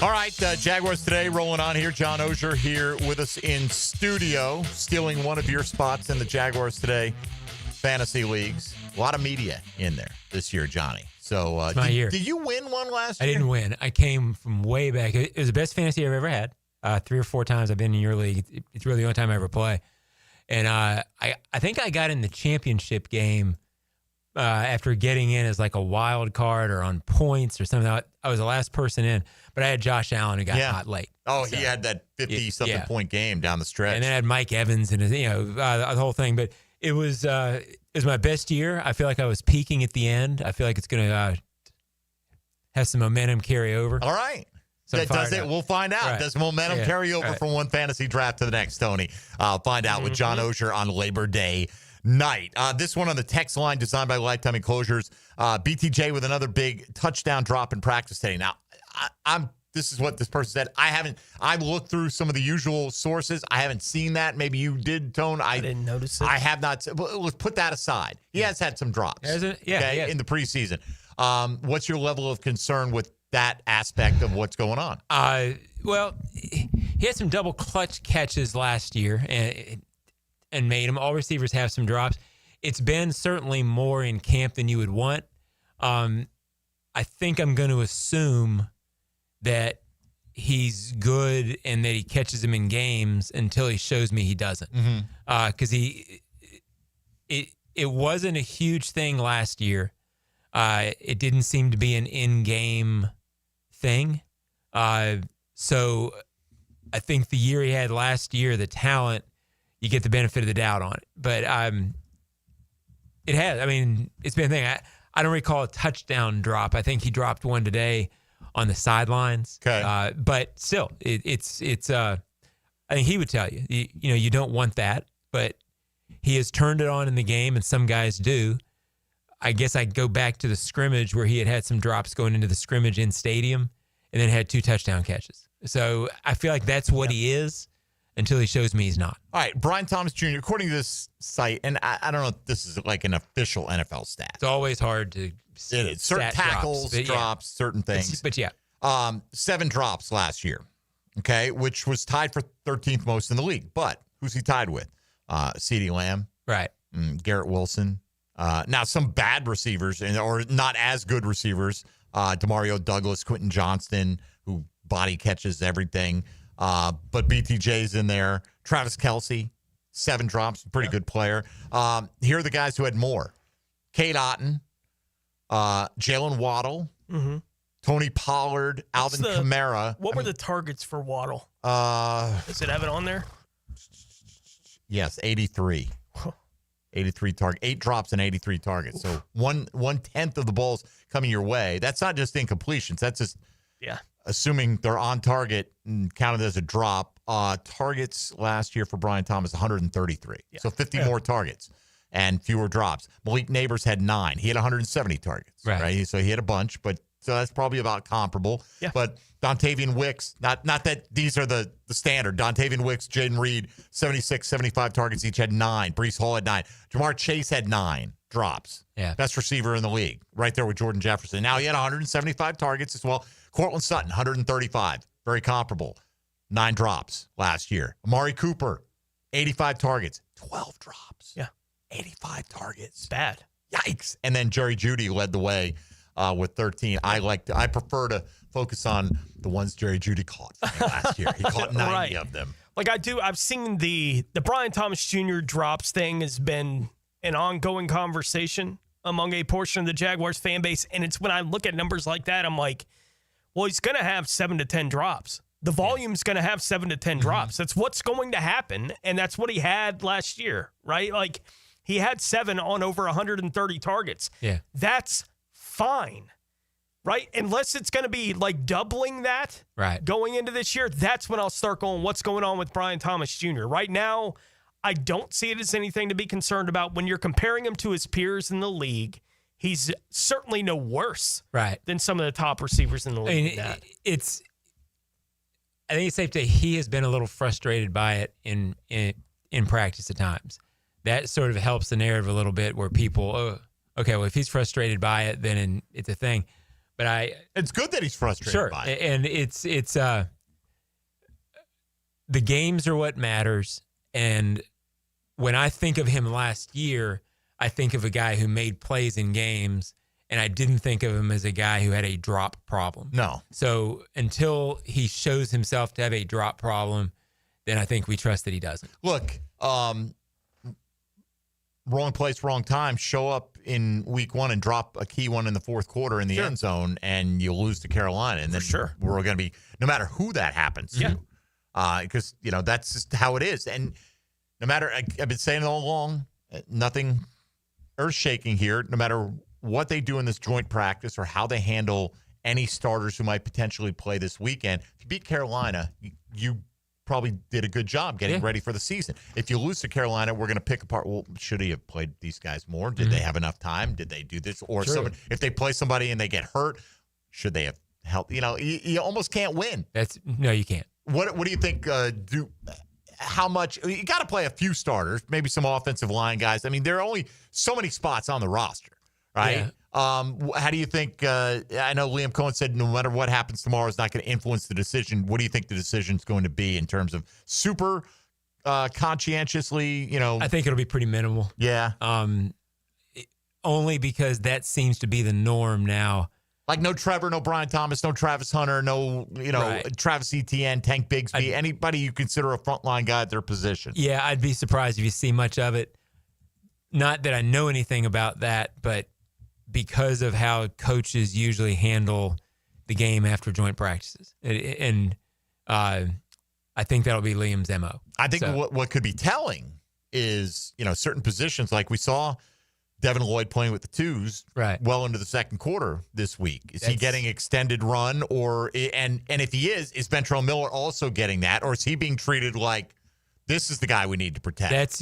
All right, Jaguars Today rolling on here. John Oehser here with us in studio, stealing one of your spots in the Jaguars Today fantasy leagues. A lot of media in there this year, Johnny. So it's my year. Did you win one last year? I didn't win. I came from way back. It was the best fantasy I've ever had. 3 or 4 times I've been in your league. It's really the only time I ever play. And I think I got in the championship game after getting in as like a wild card or on points or something. I was the last person in, but I had Josh Allen who got hot late. Oh, he had that 50-something point game down the stretch. And then I had Mike Evans and the whole thing. But it was my best year. I feel like I was peaking at the end. I feel like it's going to have some momentum carry over. All right. So does it? We'll find out. Right. Does momentum carry over from one fantasy draft to the next, Tony? I'll find out with John Oehser on Labor Day night. This one on the text line, designed by Lifetime Enclosures. BTJ with another big touchdown drop in practice today. Now, this is what this person said. I've looked through some of the usual sources. I haven't seen that. Maybe you did, Tone. I didn't notice it. I have not. Let's put that aside. He has had some drops. Has it? Yeah, in the preseason. What's your level of concern with that aspect of what's going on? Well, he had some double clutch catches last year and made them. All receivers have some drops. It's been certainly more in camp than you would want. I think I'm going to assume that he's good and that he catches them in games until he shows me he doesn't. Because it wasn't a huge thing last year. It didn't seem to be an in-game thing. So I think the year he had last year, the talent, you get the benefit of the doubt on it. But it has. I mean, it's been a thing. I don't recall a touchdown drop. I think he dropped one today on the sidelines. Okay. But still, it's. I think he would tell you, you don't want that. But he has turned it on in the game, and some guys do. I guess I go back to the scrimmage where he had some drops going into the scrimmage in stadium and then had 2 touchdown catches. So I feel like that's what he is until he shows me he's not. All right, Brian Thomas Jr., according to this site, and I don't know if this is like an official NFL stat. It's always hard to It is. Certain tackles, drops, certain things. But yeah. 7 drops last year, okay, which was tied for 13th most in the league. But who's he tied with? CeeDee Lamb. Right. Garrett Wilson. Now, some bad receivers or not as good receivers, Demario Douglas, Quentin Johnston, who body catches everything. But BTJ's in there. Travis Kelce, 7 drops, pretty good player. Here are the guys who had more. Cade Otton, Jalen Waddle, Tony Pollard, Alvin Kamara. What were the targets for Waddle? Does it have it on there? Yes, 83. 83 target, 8 drops and 83 targets. So 1/10 of the balls coming your way. That's not just incompletions. That's just assuming they're on target and counted as a drop. Targets last year for Brian Thomas, 133. So 50 more targets and fewer drops. Malik Neighbors had 9. He had 170 targets. Right. So he had a bunch, but so that's probably about comparable. Yeah. But Dontavian Wicks, not that these are the standard. Dontavian Wicks, Jaden Reed, 76, 75 targets each, had 9. Breece Hall had 9. Jamar Chase had 9 drops. Yeah. Best receiver in the league, right there with Jordan Jefferson. Now he had 175 targets as well. Cortland Sutton, 135. Very comparable. 9 drops last year. Amari Cooper, 85 targets, 12 drops. Yeah. 85 targets. Bad. Yikes. And then Jerry Jeudy led the way with 13. I prefer to focus on the ones Jerry Jeudy caught last year. He caught 90 of them. Like I've seen the Brian Thomas Jr. drops thing has been an ongoing conversation among a portion of the Jaguars fan base. And it's when I look at numbers like that, I'm like, well, he's going to have 7 to 10 drops. The volume's going to have 7 to 10 drops. That's what's going to happen. And that's what he had last year, right? Like he had 7 on over 130 targets. Yeah. That's fine, right? Unless it's going to be like doubling that going into this year, that's when I'll start going, what's going on with Brian Thomas Jr.? Right now, I don't see it as anything to be concerned about. When you're comparing him to his peers in the league, he's certainly no worse than some of the top receivers in the league. I think it's safe to say he has been a little frustrated by it in practice at times. that sort of helps the narrative a little bit where people, okay, well, if he's frustrated by it, then it's a thing. But it's good that he's frustrated by it. And it's the games are what matters. And when I think of him last year, I think of a guy who made plays in games, and I didn't think of him as a guy who had a drop problem. No. So until he shows himself to have a drop problem, then I think we trust that he doesn't. Look, wrong place, wrong time. Show up in week 1 and drop a key one in the fourth quarter in the end zone, and you'll lose to Carolina. And then we're going to be, no matter who that happens to, because, that's just how it is. And no matter, I've been saying it all along, nothing earth-shaking here. No matter what they do in this joint practice or how they handle any starters who might potentially play this weekend, if you beat Carolina, you probably did a good job getting ready for the season. If you lose to Carolina, we're going to pick apart, well, should he have played these guys more? Did they have enough time? Did they do this? Or if they play somebody and they get hurt, should they have helped? You almost can't win. No, you can't. What do you think how much you got to play a few starters, maybe some offensive line guys. I mean, there are only so many spots on the roster, right? Yeah. How do you think? I know Liam Cohen said no matter what happens tomorrow is not going to influence the decision. What do you think the decision is going to be in terms of super conscientiously? I think it'll be pretty minimal. Yeah. Only because that seems to be the norm now. Like no Trevor, no Brian Thomas, no Travis Hunter, no Travis Etienne, Tank Bigsby, anybody you consider a frontline guy at their position. Yeah, I'd be surprised if you see much of it. Not that I know anything about that, but because of how coaches usually handle the game after joint practices. And I think that'll be Liam's MO. I think what could be telling is, certain positions like we saw Devin Lloyd playing with the twos well into the second quarter this week. Is he getting extended run and if he is Ventrell Miller also getting that, or is he being treated like this is the guy we need to protect?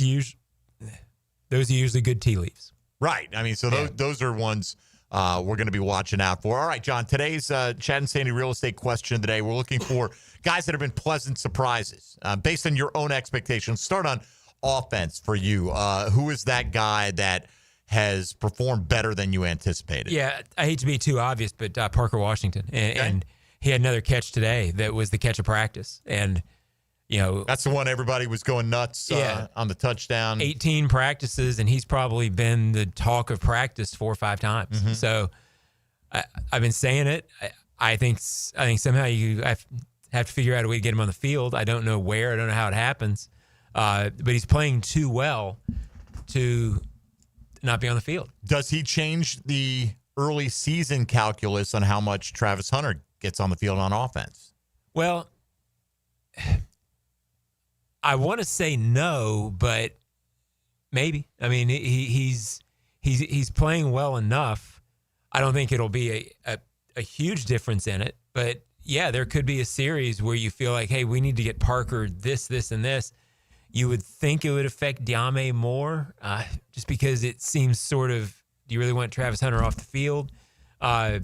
Those are usually good tea leaves. Right. I mean, so those are ones we're going to be watching out for. All right, John, today's Chad and Sandy real estate question of the day. We're looking for guys that have been pleasant surprises based on your own expectations. Start on offense for you. Who is that guy that has performed better than you anticipated? Yeah, I hate to be too obvious, but Parker Washington. And he had another catch today that was the catch of practice. And, that's the one everybody was going nuts on the touchdown. 18 practices, and he's probably been the talk of practice 4 or 5 times. Mm-hmm. So I've been saying it. I think somehow you have to figure out a way to get him on the field. I don't know where. I don't know how it happens. But he's playing too well to not be on the field. Does he change the early season calculus on how much Travis Hunter gets on the field on offense? Well, I want to say no, but maybe. I mean, he's playing well enough. I don't think it'll be a huge difference in it, but yeah, there could be a series where you feel like, hey, we need to get Parker this, and this. You would think it would affect Diame more, just because it seems sort of, do you really want Travis Hunter off the field? But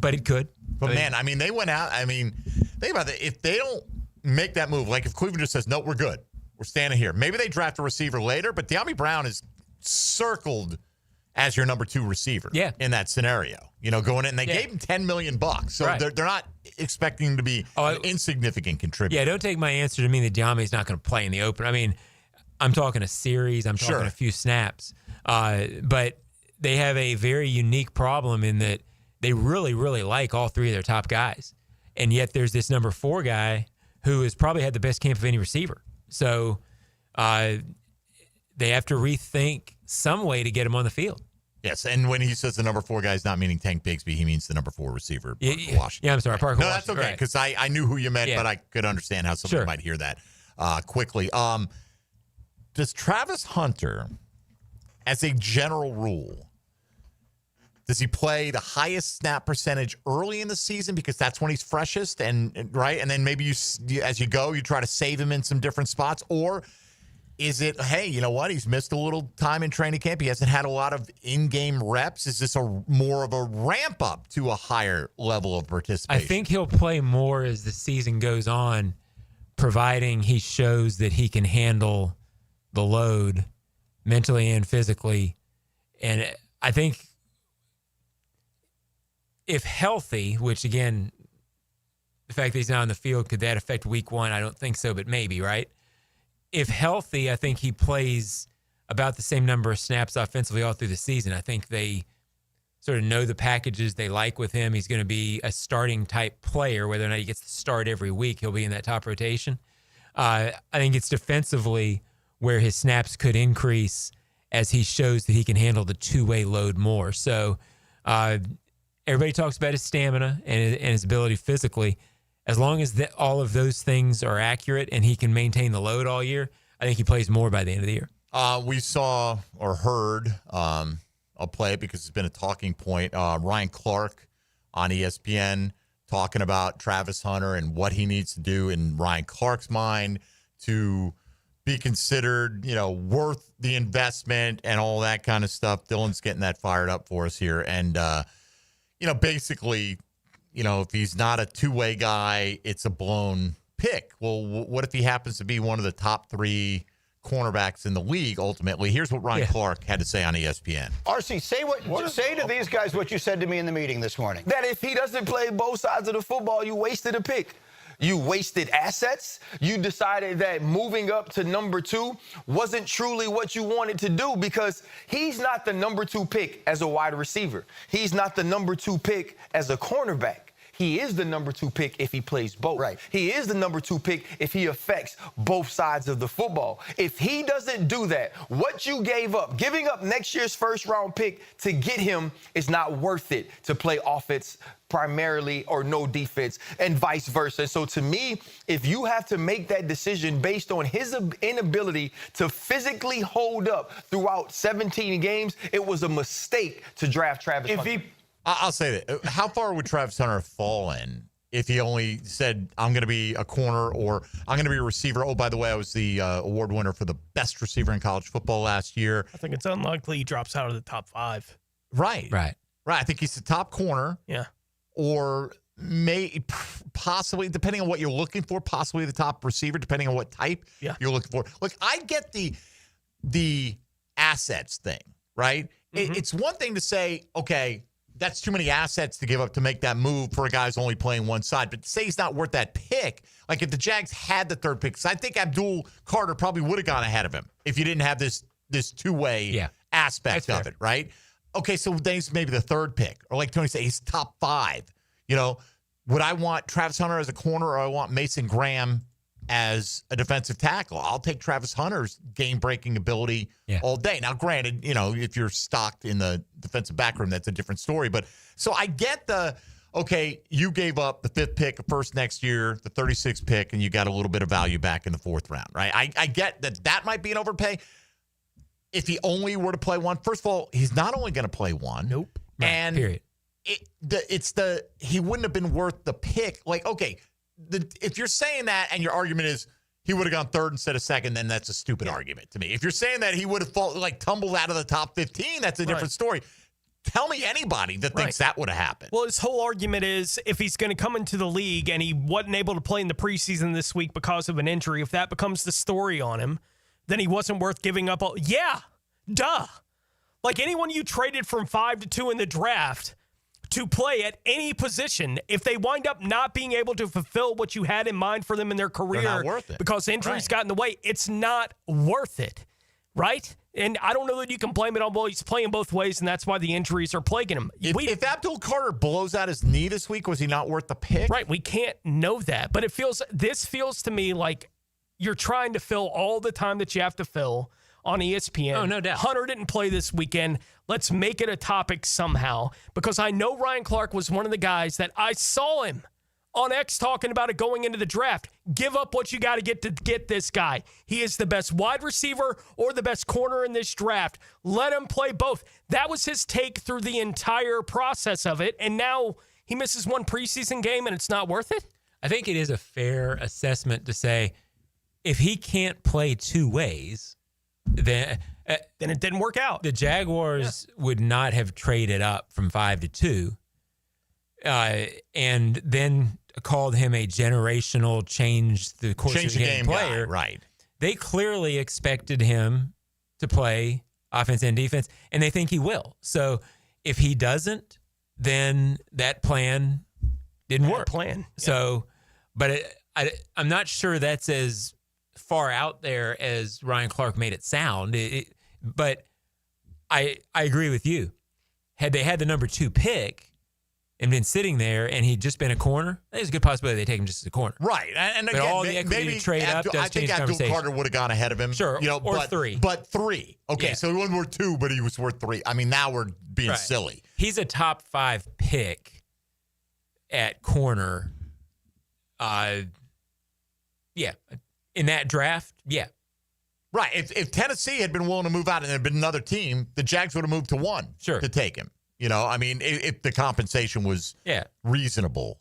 it could. But they went out. I mean, think about it. If they don't make that move, like if Cleveland just says, no, we're good, we're standing here. Maybe they draft a receiver later, but Diame Brown is circled as your number 2 receiver in that scenario. Going in, they gave him $10 million. So they're not expecting him to be an insignificant contributor. Yeah, don't take my answer to mean that Diame's not going to play in the open. I mean, I'm talking a series. I'm talking a few snaps. But they have a very unique problem in that they really, really like all 3 of their top guys. And yet there's this number 4 guy who has probably had the best camp of any receiver. So they have to rethink some way to get him on the field. Yes, and when he says the number 4 guy is not meaning Tank Bigsby, he means the number 4 receiver, Parker Washington. Yeah, I'm sorry, Parker No, Washington. that's okay, because I knew who you meant, but I could understand how somebody might hear that quickly. Does Travis Hunter, as a general rule, does he play the highest snap percentage early in the season because that's when he's freshest, and then maybe as you go, you try to save him in some different spots? Or is it, hey, you know what? He's missed a little time in training camp. He hasn't had a lot of in-game reps. Is this more of a ramp up to a higher level of participation? I think he'll play more as the season goes on, providing he shows that he can handle the load mentally and physically. And I think if healthy, which again, the fact that he's not on the field, could that affect week one? I don't think so, but maybe, right? If healthy, I think he plays about the same number of snaps offensively all through the season. I think they sort of know the packages they like with him. He's going to be a starting type player. Whether or not he gets to start every week, he'll be in that top rotation. I think it's defensively where his snaps could increase as he shows that he can handle the two-way load more. So everybody talks about his stamina and his ability physically. As long as all of those things are accurate and he can maintain the load all year, I think he plays more by the end of the year. We saw or heard, I'll play it because it's been a talking point, Ryan Clark on ESPN talking about Travis Hunter and what he needs to do in Ryan Clark's mind to be considered, worth the investment and all that kind of stuff. Dylan's getting that fired up for us here. And, basically, if he's not a two-way guy, it's a blown pick. Well, what if he happens to be one of the top three cornerbacks in the league ultimately? Here's what Ryan Clark had to say on ESPN. RC, say to these guys what you said to me in the meeting this morning. That if he doesn't play both sides of the football, you wasted a pick. You wasted assets. You decided that moving up to number 2 wasn't truly what you wanted to do because he's not the number 2 pick as a wide receiver. He's not the number 2 pick as a cornerback. He is the number 2 pick if he plays both. Right. He is the number 2 pick if he affects both sides of the football. If he doesn't do that, what you gave up, giving up next year's first-round pick to get him is not worth it to play offense primarily or no defense and vice versa. So to me, if you have to make that decision based on his inability to physically hold up throughout 17 games, it was a mistake to draft Travis Hunter. I'll say that. How far would Travis Hunter have fallen if he only said, I'm going to be a corner or I'm going to be a receiver? Oh, by the way, I was the award winner for the best receiver in college football last year. I think it's unlikely he drops out of the top 5. Right. I think he's the top corner. Yeah. Or possibly, depending on what you're looking for, possibly the top receiver, depending on what type you're looking for. Look, I get the assets thing, right? Mm-hmm. It's one thing to say, okay, that's too many assets to give up to make that move for a guy who's only playing one side. But to say he's not worth that pick, like if the Jags had the third pick, because I think Abdul Carter probably would have gone ahead of him if you didn't have this two-way aspect of it, right? Okay, so then he's maybe the third pick. Or like Tony said, he's top 5. Would I want Travis Hunter as a corner or I want Mason Graham as a defensive tackle? I'll take Travis Hunter's game-breaking ability all day. Now, granted, if you're stocked in the defensive back room, that's a different story. But so I get okay, you gave up the 5th pick first next year, the 36th pick, and you got a little bit of value back in the 4th round, right? I get that might be an overpay. If he only were to play one, first of all, he's not only going to play one. Nope. And period. He wouldn't have been worth the pick. Like, okay, if you're saying that and your argument is he would have gone 3rd instead of 2nd, then that's a stupid argument to me. If you're saying that he would have tumbled out of the top 15, that's a different story. Tell me anybody that thinks that would have happened. Well, his whole argument is if he's going to come into the league and he wasn't able to play in the preseason this week because of an injury, if that becomes the story on him, then he wasn't worth giving up. Duh. Like anyone you traded from 5 to 2 in the draft to play at any position, if they wind up not being able to fulfill what you had in mind for them in their career not worth it. because injuries got in the way, it's not worth it, right? And I don't know that you can blame it on, well, he's playing both ways, and that's why the injuries are plaguing him. If Abdul Carter blows out his knee this week, was he not worth the pick? Right, we can't know that. But this feels to me like you're trying to fill all the time that you have to fill on ESPN. Oh, no doubt. Hunter didn't play this weekend. Let's make it a topic somehow. Because I know Ryan Clark was one of the guys that I saw him on X talking about it going into the draft. Give up what you got to get this guy. He is the best wide receiver or the best corner in this draft. Let him play both. That was his take through the entire process of it. And now he misses one preseason game and it's not worth it? I think it is a fair assessment to say if he can't play two ways, then it didn't work out. The Jaguars would not have traded up from 5 to 2 and then called him a generational change the course of the game player. Guy, right. They clearly expected him to play offense and defense, and they think he will. So if he doesn't, then that plan didn't work. So, but I'm not sure that's as far out there as Ryan Clark made it sound. But I agree with you. Had they had the number 2 pick and been sitting there and he'd just been a corner, there's a good possibility they take him just as a corner. Right. And but again, all the equity maybe to trade up does I think change the Abdul conversation. Carter would have gone ahead of him. Sure, you know, or but 3. But 3. Okay, Yeah. so he wasn't worth 2, but he was worth 3. I mean, now we're being Right. silly. He's a top 5 pick at corner. Yeah. In that draft, yeah. Right. If Tennessee had been willing to move out and there had been another team, the Jags would have moved to 1 to take him. You know, I mean, if the compensation was reasonable.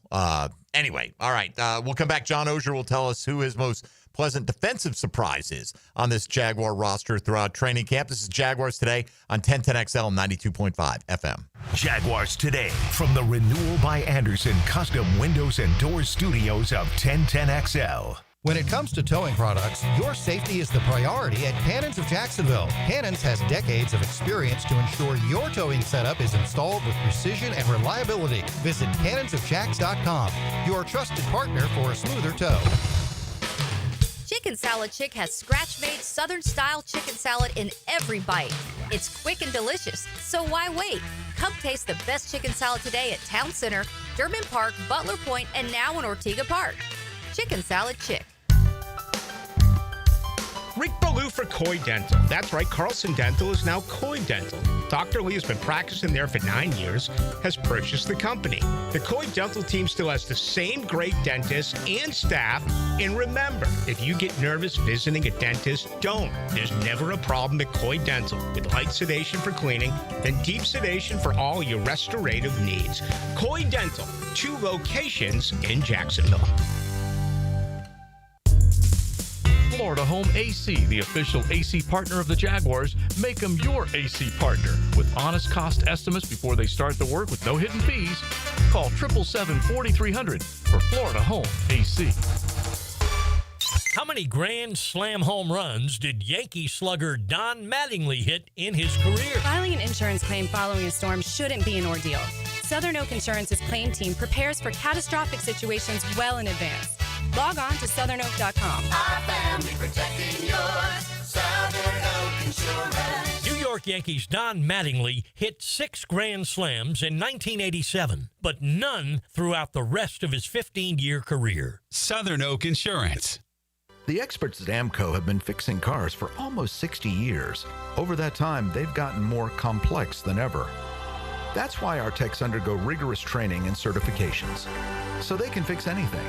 Anyway, all right. We'll come back. John Oehser will tell us who his most pleasant defensive surprise is on this Jaguar roster throughout training camp. This is Jaguars Today on 1010XL 92.5 FM. Jaguars Today from the Renewal by Anderson Custom Windows and Doors Studios of 1010XL. When it comes to towing products, your safety is the priority at Cannons of Jacksonville. Cannons has decades of experience to ensure your towing setup is installed with precision and reliability. Visit cannonsofjacks.com, your trusted partner for a smoother tow. Chicken Salad Chick has scratch-made Southern-style chicken salad in every bite. It's quick and delicious, so why wait? Come taste the best chicken salad today at Town Center, Durban Park, Butler Point, and now in Ortega Park. Chicken Salad Chick. Rick Ballou for Coy Dental. That's right, Carlson Dental is now Coy Dental. Dr. Lee has been practicing there for 9 years, has purchased the company. The Coy Dental team still has the same great dentists and staff. And remember, if you get nervous visiting a dentist, don't. There's never a problem at Coy Dental. With light sedation for cleaning, then deep sedation for all your restorative needs. Coy Dental, 2 locations in Jacksonville. Florida Home AC, the official AC partner of the Jaguars. Make them your AC partner. With honest cost estimates before they start the work with no hidden fees. Call 777-4300 for Florida Home AC. How many Grand Slam home runs did Yankee slugger Don Mattingly hit in his career? Filing an insurance claim following a storm shouldn't be an ordeal. Southern Oak Insurance's claim team prepares for catastrophic situations well in advance. Log on to southernoak.com. Our family protecting yours. Southern Oak Insurance. New York Yankees Don Mattingly hit 6 Grand Slams in 1987, but none throughout the rest of his 15-year career. Southern Oak Insurance. The experts at AMCO have been fixing cars for almost 60 years. Over that time, they've gotten more complex than ever. That's why our techs undergo rigorous training and certifications, so they can fix anything,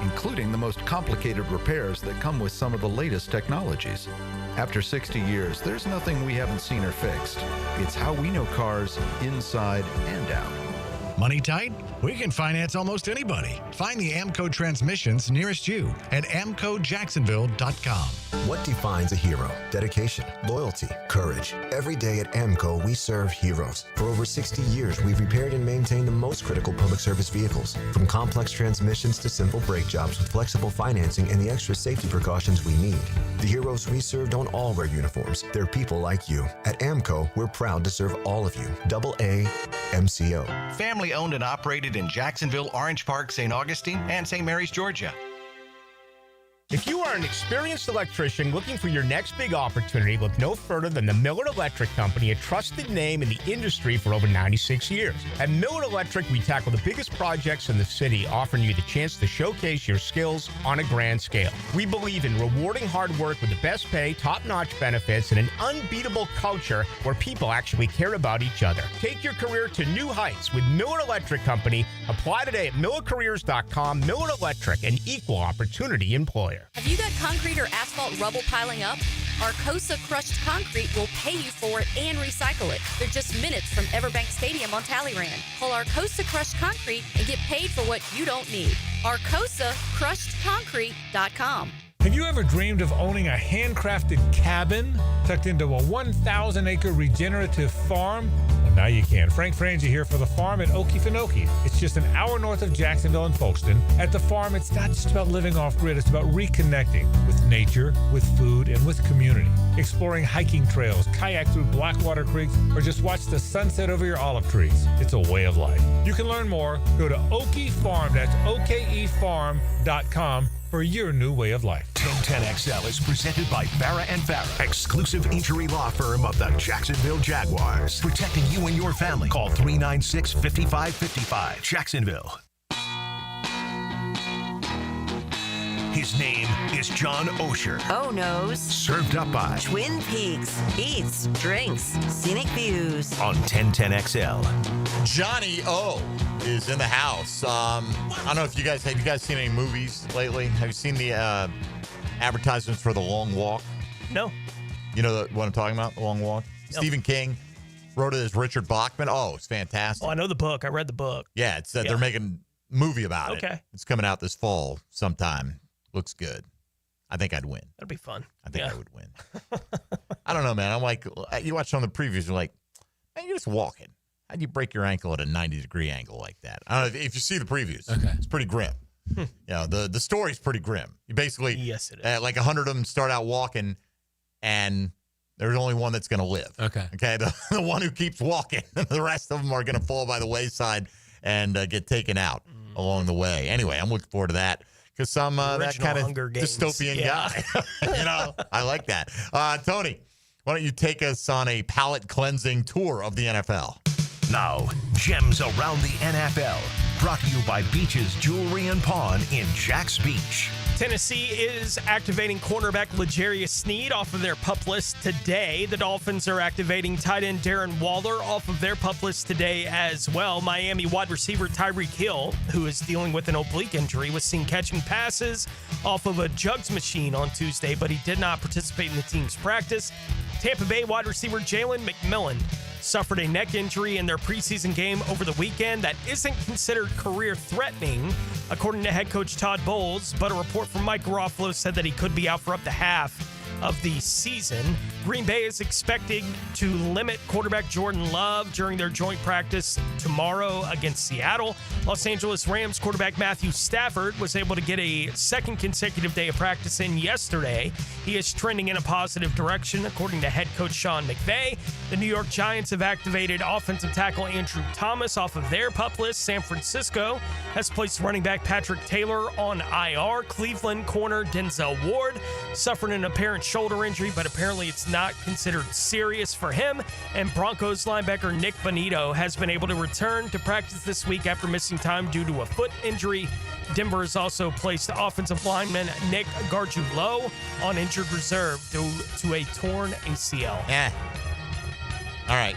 including the most complicated repairs that come with some of the latest technologies. After 60 years, there's nothing we haven't seen or fixed. It's how we know cars inside and out. Money tight? We can finance almost anybody. Find the AMCO transmissions nearest you at amcojacksonville.com. What defines a hero? Dedication, loyalty, courage. Every day at AMCO, we serve heroes. For over 60 years, we've repaired and maintained the most critical public service vehicles. From complex transmissions to simple brake jobs with flexible financing and the extra safety precautions we need. The heroes we serve don't all wear uniforms. They're people like you. At AMCO, we're proud to serve all of you. AA MCO. Family owned and operated in Jacksonville, Orange Park, St. Augustine, and St. Mary's, Georgia. If you are an experienced electrician looking for your next big opportunity, look no further than the Miller Electric Company, a trusted name in the industry for over 96 years. At Miller Electric, we tackle the biggest projects in the city, offering you the chance to showcase your skills on a grand scale. We believe in rewarding hard work with the best pay, top-notch benefits, and an unbeatable culture where people actually care about each other. Take your career to new heights with Miller Electric Company. Apply today at millercareers.com. Miller Electric, an equal opportunity employer. Have you got concrete or asphalt rubble piling up? Arcosa Crushed Concrete will pay you for it and recycle it. They're just minutes from Everbank Stadium on Talleyrand. Call Arcosa Crushed Concrete and get paid for what you don't need. ArcosaCrushedConcrete.com. Have you ever dreamed of owning a handcrafted cabin tucked into a 1,000-acre regenerative farm? Well, Now you can. Frank Frangie here for The Farm at Okefenokee. It's just an hour north of Jacksonville and Folkestone. At The Farm, it's not just about living off-grid. It's about reconnecting with nature, with food, and with community. Exploring hiking trails, kayak through Blackwater creeks, or just watch the sunset over your olive trees. It's a way of life. You can learn more. Go to Okie Farm. That's okefarm.com for your new way of life. 1010XL is presented by Farah & Farah, exclusive injury law firm of the Jacksonville Jaguars. Protecting you and your family. Call 396-5555. Jacksonville. His name is John Oehser. Oh, knows. Served up by Twin Peaks. Eats, drinks, scenic views. on 1010XL. Johnny O is in the house. I don't know if you guys have seen any movies lately? Have you seen the advertisements for The Long Walk? No. You know what I'm talking about? The Long Walk? No. Stephen King wrote it as Richard Bachman. Oh, it's fantastic. Oh, I know the book. I read the book. Yeah, it's they're making a movie about it. Okay. It's coming out this fall sometime. Looks good. I think I'd win. That'd be fun. I think I would win. I don't know, man. I'm like, you watch some of the previews, you're like, man, you're just walking. How'd you break your ankle at a 90-degree angle like that? I don't know if you see the previews. Okay. It's pretty grim. You know, the story's pretty grim. You basically, yes, it is. like 100 of them start out walking, and there's only one that's going to live. Okay. Okay, the one who keeps walking. The rest of them are going to fall by the wayside and get taken out along the way. Anyway, I'm looking forward to that. Because I'm that kind of dystopian guy. You know, I like that. Tony, why don't you take us on a palate cleansing tour of the NFL? Now, Gems Around the NFL. Brought to you by Beaches Jewelry and Pawn in Jax Beach. Tennessee is activating cornerback L'Jarius Sneed off of their PUP list today. The Dolphins are activating tight end Darren Waller off of their PUP list today as well. Miami wide receiver Tyreek Hill, who is dealing with an oblique injury, was seen catching passes off of a jugs machine on Tuesday, but he did not participate in the team's practice. Tampa Bay wide receiver Jalen McMillan suffered a neck injury in their preseason game over the weekend that isn't considered career-threatening, according to head coach Todd Bowles, but a report from Mike Garofalo said that he could be out for up to half of the season. Green Bay is expecting to limit quarterback Jordan Love during their joint practice tomorrow against Seattle. Los Angeles Rams quarterback Matthew Stafford was able to get a second consecutive day of practice in yesterday. He is trending in a positive direction, according to head coach Sean McVay. The New York Giants have activated offensive tackle Andrew Thomas off of their PUP list. San Francisco has placed running back Patrick Taylor on IR. Cleveland corner Denzel Ward suffered an apparent shoulder injury, but apparently it's not considered serious for him. And Broncos linebacker Nick Bonito has been able to return to practice this week after missing time due to a foot injury. Denver has also placed offensive lineman Nick Gargiulo on injured reserve due to a torn ACL. All right.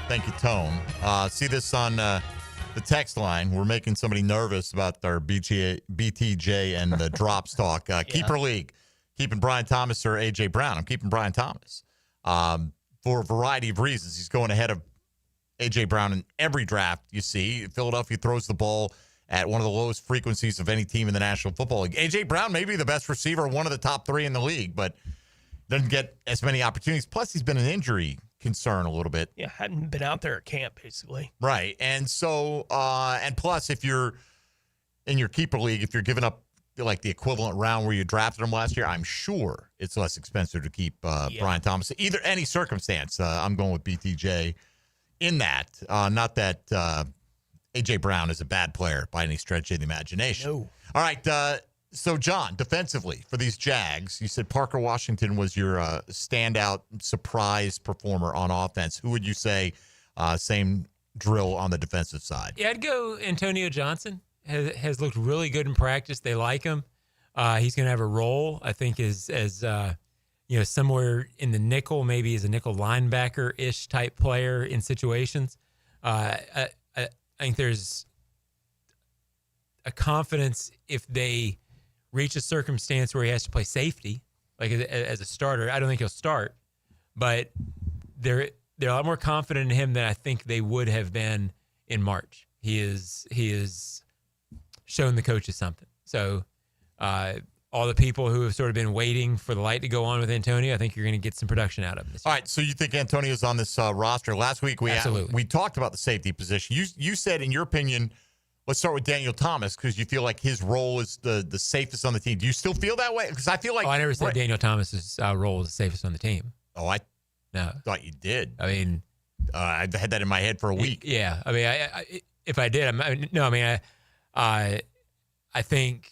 Thank you, Tone. See this on the text line. We're making somebody nervous about our BTJ and the drops talk. Keeper League. Keeping Brian Thomas or A.J. Brown. I'm keeping Brian Thomas for a variety of reasons. He's going ahead of A.J. Brown in every draft you see. Philadelphia throws the ball at one of the lowest frequencies of any team in the National Football League. A.J. Brown may be the best receiver, one of the top three in the league, but doesn't get as many opportunities. Plus, he's been an injury concern a little bit. Yeah, hadn't been out there at camp, basically. Right. And so, and plus, if you're in your keeper league, if you're giving up like the equivalent round where you drafted him last year, I'm sure it's less expensive to keep Brian Thomas. Either any circumstance, I'm going with BTJ in that. Not that A.J. Brown is a bad player by any stretch of the imagination. No. All right. So, John, defensively for these Jags, you said Parker Washington was your standout surprise performer on offense. Who would you say same drill on the defensive side? Yeah, I'd go Antonio Johnson. Has looked really good in practice. They like him. He's going to have a role, I think, as somewhere in the nickel, maybe as a nickel linebacker-ish type player in situations. I think there's a confidence if they reach a circumstance where he has to play safety, like as a starter. I don't think he'll start, but they're a lot more confident in him than I think they would have been in March. He is shown the coaches something. So all the people who have sort of been waiting for the light to go on with Antonio, I think you're going to get some production out of him. All right, so you think Antonio's on this roster? Last week we talked about the safety position. You said, in your opinion, let's start with Daniel Thomas because you feel like his role is the safest on the team. Do you still feel that way? Because I feel like I never said Daniel Thomas's role was the safest on the team. Oh, I thought you did. I mean, I had that in my head for a week. Yeah, I mean, if I did, I think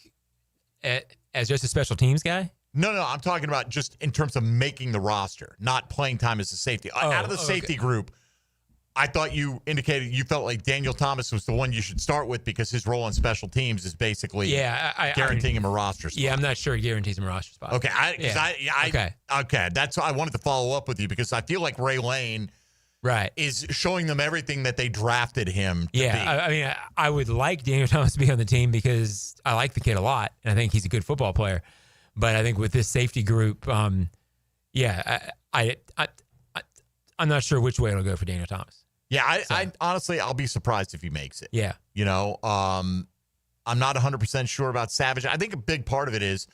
as just a special teams guy. No, I'm talking about just in terms of making the roster, not playing time as a safety. Out of the safety group, I thought you indicated you felt like Daniel Thomas was the one you should start with because his role on special teams is basically guaranteeing him a roster spot. Yeah, I'm not sure he guarantees him a roster spot. Okay, okay. That's why I wanted to follow up with you because I feel like Ray Lane is showing them everything that they drafted him to be. I mean, I would like Daniel Thomas to be on the team because I like the kid a lot, and I think he's a good football player. But I think with this safety group, I'm not sure which way it'll go for Daniel Thomas. Yeah, I honestly, I'll be surprised if he makes it. Yeah. You know, I'm not 100% sure about Savage. I think a big part of it is,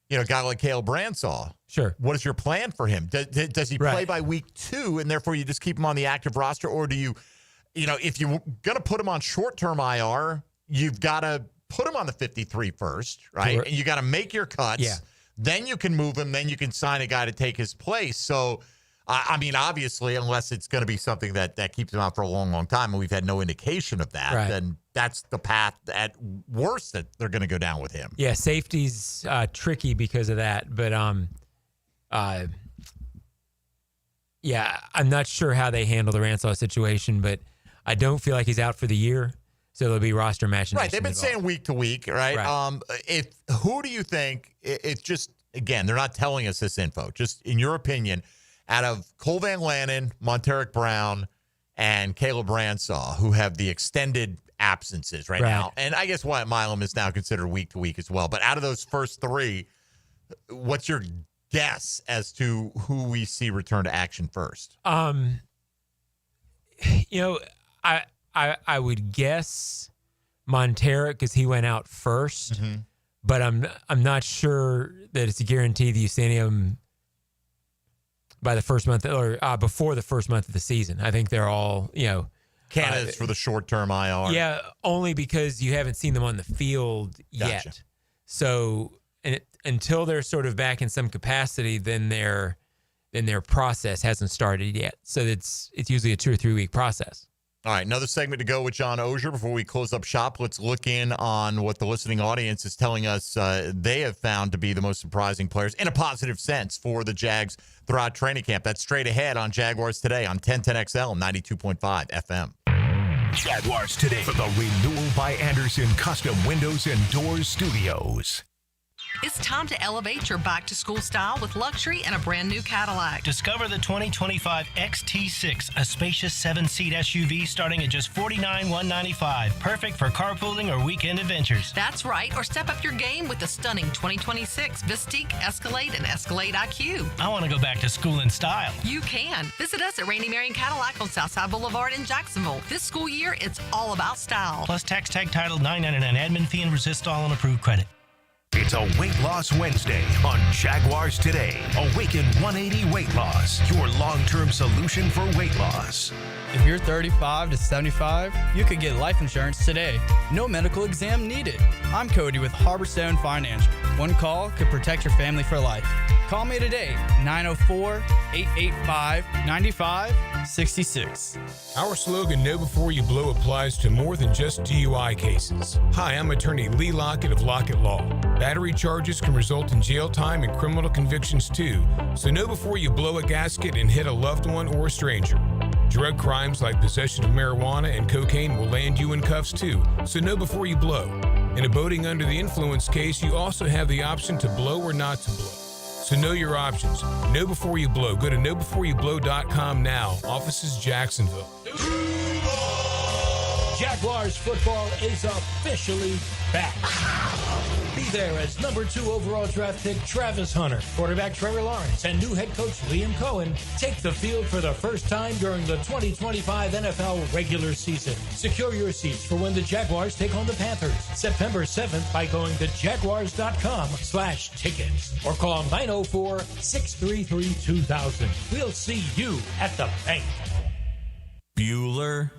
you know, a guy like Caleb Bransaw. Sure. What is your plan for him? Does he play by week 2 and therefore you just keep him on the active roster? Or do you know, if you're going to put him on short-term IR, you've got to put him on the 53 first, right? Sure. And you got to make your cuts. Yeah. Then you can move him. Then you can sign a guy to take his place. So, I mean, obviously, unless it's going to be something that keeps him out for a long, long time, and we've had no indication of that, then that's the path at worst that they're going to go down with him. Yeah, safety's tricky because of that. But, yeah, I'm not sure how they handle the Ransaw situation, but I don't feel like he's out for the year. So there'll be roster matching. Right. They've been saying week to week, right? Who do you think, it's just, again, they're not telling us this info, just in your opinion, out of Cole Van Lanen, Monteric Brown, and Caleb Bransaw, who have the extended absences right now, and I guess Wyatt Milam is now considered week to week as well, but out of those first 3, what's your guess as to who we see return to action first? You know, I would guess Monteric because he went out first, but I'm not sure that it's a guarantee that you see him by the first month or before the first month of the season. I think they're all, you know, candidates for the short-term IR. Yeah, only because you haven't seen them on the field yet. So until they're sort of back in some capacity, then their process hasn't started yet. So it's usually a 2 or 3 week process. All right, another segment to go with John Oehser before we close up shop. Let's look in on what the listening audience is telling us they have found to be the most surprising players in a positive sense for the Jags throughout training camp. That's straight ahead on Jaguars Today on 1010XL 92.5 FM. Jaguars Today for the Renewal by Anderson Custom Windows and Doors Studios. It's time to elevate your back-to-school style with luxury and a brand-new Cadillac. Discover the 2025 XT6, a spacious 7-seat SUV starting at just $49,195. Perfect for carpooling or weekend adventures. That's right, or step up your game with the stunning 2026 Vistique, Escalade, and Escalade IQ. I want to go back to school in style. You can. Visit us at Randy Marion Cadillac on Southside Boulevard in Jacksonville. This school year, it's all about style. Plus tax tag title $9.99 admin fee and resist all on approved credit. It's a Weight Loss Wednesday on Jaguars Today. Awaken 180 Weight Loss, your long-term solution for weight loss. If you're 35 to 75, you could get life insurance today. No medical exam needed. I'm Cody with Harborstone Financial. One call could protect your family for life. Call me today, 904-885-9566. Our slogan, Know Before You Blow, applies to more than just DUI cases. Hi, I'm attorney Lee Lockett of Lockett Law. Battery charges can result in jail time and criminal convictions too, so know before you blow a gasket and hit a loved one or a stranger. Drug crimes like possession of marijuana and cocaine will land you in cuffs too, so know before you blow. In a boating under the influence case, you also have the option to blow or not to blow. So know your options. Know before you blow. Go to knowbeforeyoublow.com now. Offices Jacksonville. Jaguars football is officially back. Be there as number 2 overall draft pick Travis Hunter, quarterback Trevor Lawrence, and new head coach Liam Cohen take the field for the first time during the 2025 NFL regular season. Secure your seats for when the Jaguars take on the Panthers September 7th by going to jaguars.com/tickets or call 904-633-2000. We'll see you at the bank. Bueller.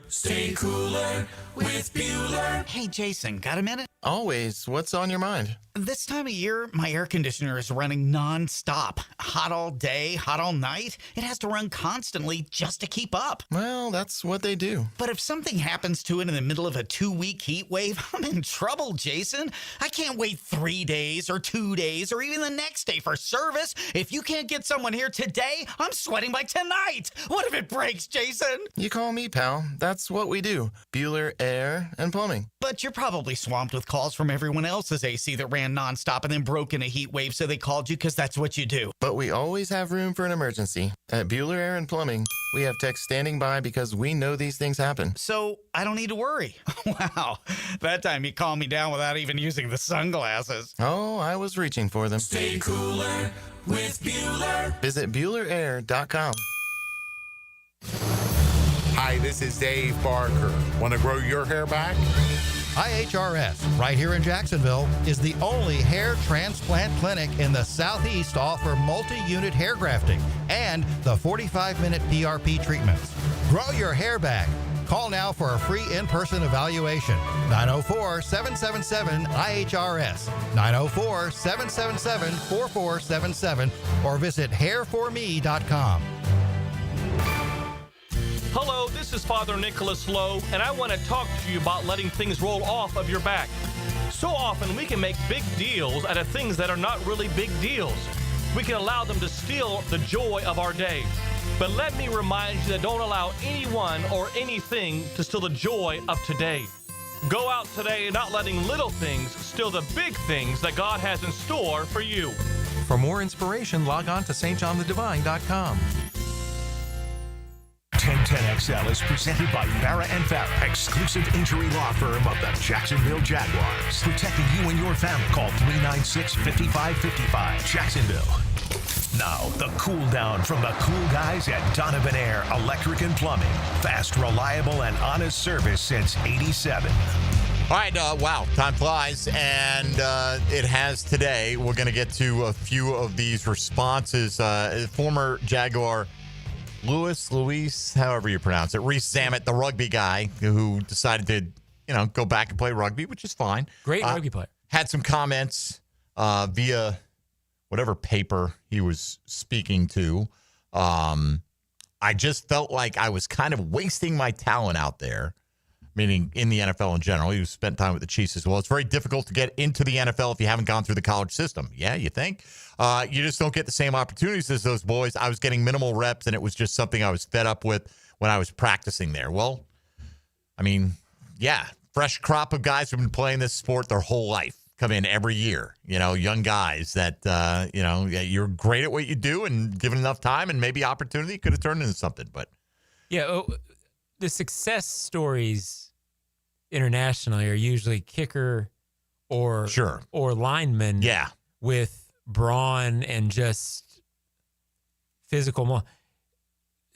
Stay cooler with Bueller. Hey, Jason, got a minute? Always. What's on your mind? This time of year, my air conditioner is running non-stop. Hot all day, hot all night. It has to run constantly just to keep up. Well, that's what they do. But if something happens to it in the middle of a 2-week heat wave, I'm in trouble, Jason. I can't wait 3 days or 2 days or even the next day for service. If you can't get someone here today, I'm sweating by tonight. What if it breaks, Jason? You call me, pal. That's what we do. Bueller Air and Plumbing. But you're probably swamped with calls from everyone else's AC that ran nonstop and then broke in a heat wave, so they called you because that's what you do. But we always have room for an emergency. At Bueller Air and Plumbing, we have techs standing by because we know these things happen. So I don't need to worry. Wow. That time you calmed me down without even using the sunglasses. Oh, I was reaching for them. Stay cooler with Bueller. Visit BuellerAir.com. Hi, this is Dave Barker. Want to grow your hair back? IHRS, right here in Jacksonville, is the only hair transplant clinic in the Southeast to offer multi-unit hair grafting and the 45-minute PRP treatments. Grow your hair back. Call now for a free in-person evaluation. 904-777-IHRS, 904-777-4477, or visit hairforme.com. Hello, this is Father Nicholas Lowe, and I want to talk to you about letting things roll off of your back. So often we can make big deals out of things that are not really big deals. We can allow them to steal the joy of our day. But let me remind you that don't allow anyone or anything to steal the joy of today. Go out today not letting little things steal the big things that God has in store for you. For more inspiration, log on to stjohnthedivine.com. 1010XL is presented by Farah & Farah, exclusive injury law firm of the Jacksonville Jaguars. Protecting you and your family. Call 396-5555. Jacksonville. Now, the cool down from the cool guys at Donovan Air Electric and Plumbing. Fast, reliable, and honest service since '87. All right, wow, time flies, and it has today. We're going to get to a few of these responses. Former Jaguar Luis, however you pronounce it, Reese Zammit, the rugby guy who decided to, go back and play rugby, which is fine. Great rugby player. Had some comments via whatever paper he was speaking to. I just felt like I was kind of wasting my talent out there, meaning in the NFL in general. He spent time with the Chiefs as well. It's very difficult to get into the NFL if you haven't gone through the college system. Yeah, you think? You just don't get the same opportunities as those boys. I was getting minimal reps, and it was just something I was fed up with when I was practicing there. Well, I mean, yeah, fresh crop of guys who've been playing this sport their whole life come in every year, young guys that, you're great at what you do, and given enough time and maybe opportunity, could have turned into something. But yeah, the success stories internationally are usually kicker or lineman with brawn and just physical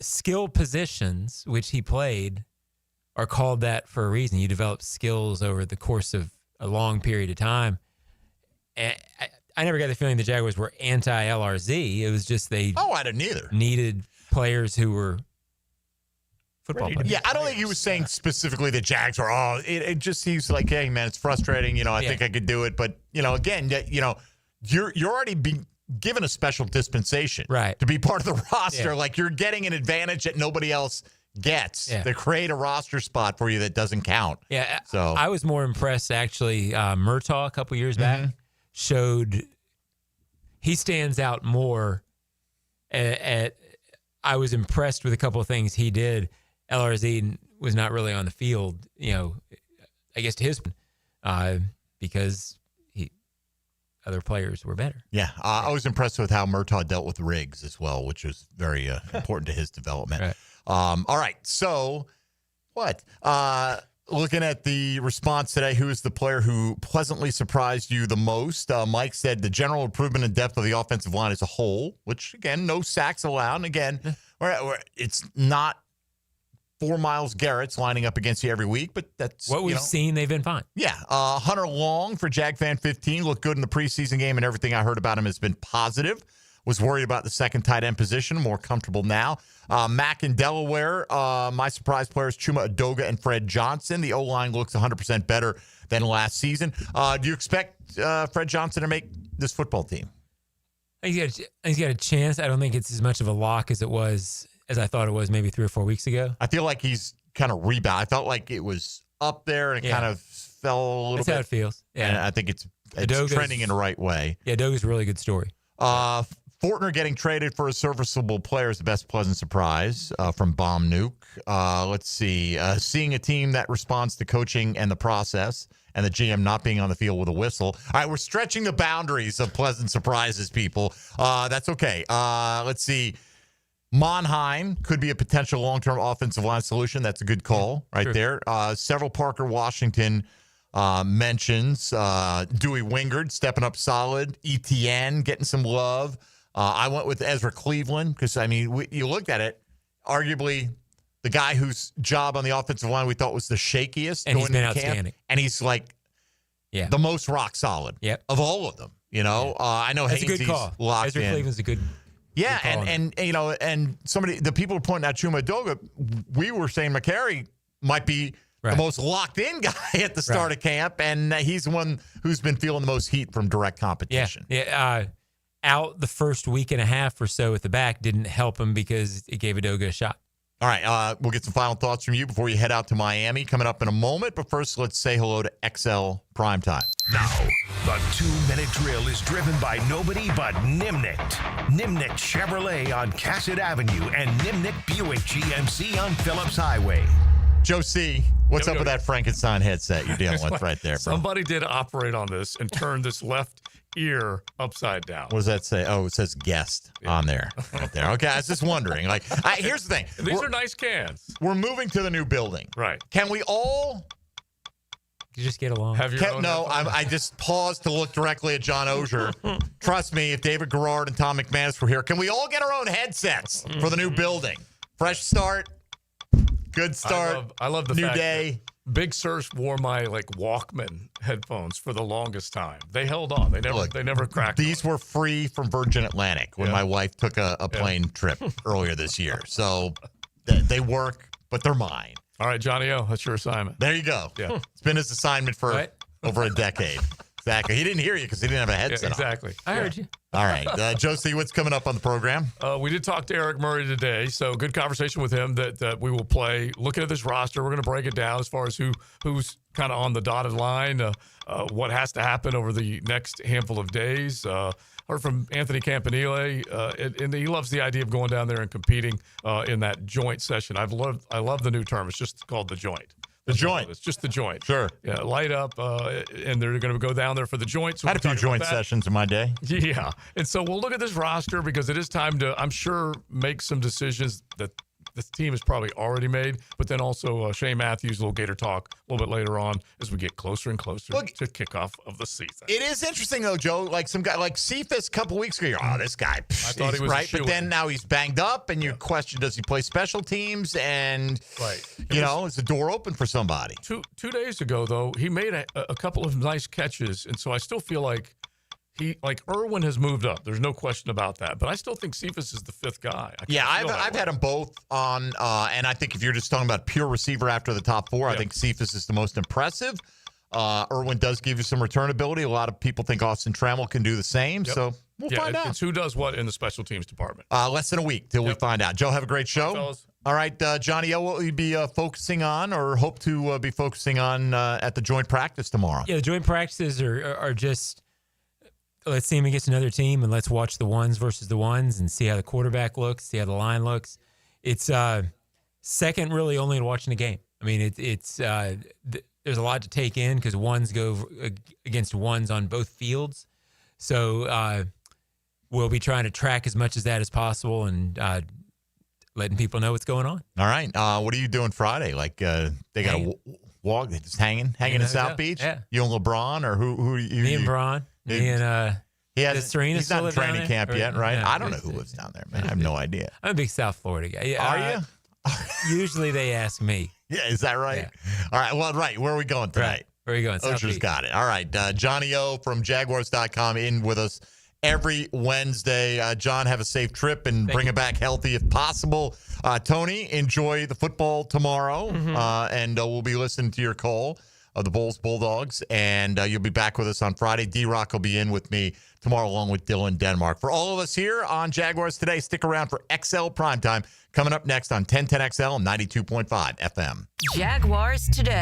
skill positions, which he played, are called that for a reason. You develop skills over the course of a long period of time. And I never got the feeling the Jaguars were anti-LRZ. It was just I didn't either. Needed players who were football players. Yeah, I don't think he was saying specifically the Jags were, it just seems like, hey, man, it's frustrating. I think I could do it. But, again, you're already being given a special dispensation to be part of the roster. Yeah. Like, you're getting an advantage that nobody else gets to create a roster spot for you that doesn't count. Yeah, so I was more impressed, actually. Murtaugh a couple years back showed he stands out more. I was impressed with a couple of things he did. LRZ was not really on the field, I guess to his because other players were better. Yeah, I was impressed with how Murtaugh dealt with Riggs as well, which was very important to his development. Right. All right, so What? Looking at the response today, who is the player who pleasantly surprised you the most? Mike said the general improvement in depth of the offensive line as a whole, which, again, no sacks allowed. And, again, it's not 4 Myles Garrett's lining up against you every week, but that's what we've seen. They've been fine. Yeah. Hunter Long for JagFan15 looked good in the preseason game, and everything I heard about him has been positive. Was worried about the second tight end position. More comfortable now. Mac in Delaware. My surprise players, Chuma Adoga and Fred Johnson. The O-line looks 100% better than last season. Do you expect Fred Johnson to make this football team? He's got a chance. I don't think it's as much of a lock as I thought it was maybe 3 or 4 weeks ago. I feel like he's kind of rebound. I felt like it was up there and it kind of fell a little bit. That's how it feels. Yeah. And I think it's trending in the right way. Yeah, Adoga's a really good story. Fortner getting traded for a serviceable player is the best pleasant surprise from Bomb Nuke. Let's see. Seeing a team that responds to coaching and the process and the GM not being on the field with a whistle. All right, we're stretching the boundaries of pleasant surprises, people. That's okay. Let's see. Monheim could be a potential long-term offensive line solution. That's a good call there. Several Parker Washington mentions. Dewey Wingard stepping up solid. ETN getting some love. I went with Ezra Cleveland because, I mean, you looked at it, arguably the guy whose job on the offensive line we thought was the shakiest. And he's been outstanding. And he's like the most rock solid of all of them. You know, I know That's a good Hainsey's call. locked Ezra in. Cleveland's a good Yeah, good call. and you know, and the people were pointing out Chuma Adoga, we were saying McCary might be the most locked-in guy at the start of camp, and he's the one who's been feeling the most heat from direct competition. Yeah. Out the first week and a half or so at the back didn't help him because it gave Adoga a shot. All right, we'll get some final thoughts from you before you head out to Miami coming up in a moment. But first, let's say hello to XL Primetime. Now, the 2-minute drill is driven by nobody but Nimnik. Nimnik Chevrolet on Cassett Avenue and Nimnik Buick GMC on Phillips Highway. Joe C., what's up with that Frankenstein headset you're dealing with right there, bro? Somebody did operate on this and turned this left ear upside down. What does that say? Oh, it says guest on there. Right there. Okay, I was just wondering. Like, here's the thing. These are nice cans. We're moving to the new building. Right. Can we all... You just get along. Have your own I just paused to look directly at John Oehser. Trust me, if David Garrard and Tom McManus were here, can we all get our own headsets for the new building? Fresh start. Good start. I love the new fact day. Big Sur wore my Walkman headphones for the longest time. They held on. They never cracked. These were free from Virgin Atlantic when my wife took a plane trip earlier this year. So they work, but they're mine. All right, Johnny O, that's your assignment. There you go. Yeah. It's been his assignment for over a decade. Exactly. He didn't hear you because he didn't have a headset on. Exactly. I heard you. All right. Josie, what's coming up on the program? We did talk to Eric Murray today, so good conversation with him that we will play. Looking at this roster, we're going to break it down as far as who's kind of on the dotted line, what has to happen over the next handful of days. Heard from Anthony Campanile, and he loves the idea of going down there and competing in that joint session. I love the new term. It's just called the joint. The joint. It's just the joint. Sure. Yeah, light up, and they're going to go down there for the joint. So I had a few joint sessions in my day. Yeah. And so we'll look at this roster because it is time to, I'm sure, make some decisions that this team has probably already made, but then also Shane Matthews, a little Gator talk a little bit later on as we get closer and closer to kickoff of the season. It is interesting, though, Joe. Like some guy like Cephas a couple weeks ago, this guy, I thought he was right. But then now he's banged up, and you question, does he play special teams? And, is the door open for somebody? 2 days ago, though, he made a couple of nice catches, and so I still feel like Irwin has moved up. There's no question about that. But I still think Cephas is the fifth guy. I've had them both on, and I think if you're just talking about pure receiver after the top four, I think Cephas is the most impressive. Irwin does give you some return ability. A lot of people think Austin Trammell can do the same. Yep. So we'll find out. It's who does what in the special teams department. Less than a week till we find out. Joe, have a great show. All right, Johnny O, what will you be focusing on or hope to be focusing on at the joint practice tomorrow? Yeah, the joint practices are just... Let's see him against another team, and let's watch the ones versus the ones and see how the quarterback looks, see how the line looks. It's second really only to watching the game. I mean, there's a lot to take in because ones go against ones on both fields. So we'll be trying to track as much as that as possible. And letting people know what's going on. All right. What are you doing Friday? Like they got a walk, just hanging in South Beach. Yeah. You and LeBron, or who? Me and Braun. Me and Serena. He's not in training camp yet, right? No, I don't know who lives down there, man. I have no idea. I'm a big South Florida guy. Yeah, are you? Usually they ask me. Yeah, is that right? Yeah. All right. Well, right. Where are we going tonight? Right. Where are you going? Oehser's got it. All right. Johnny O from Jaguars.com in with us every Wednesday. John, have a safe trip and bring it back healthy if possible. Tony, enjoy the football tomorrow, and we'll be listening to your call of the Bulls Bulldogs, and you'll be back with us on Friday. D-Rock will be in with me tomorrow along with Dylan Denmark. For all of us here on Jaguars Today, stick around for XL Primetime coming up next on 1010XL 92.5 FM. Jaguars Today.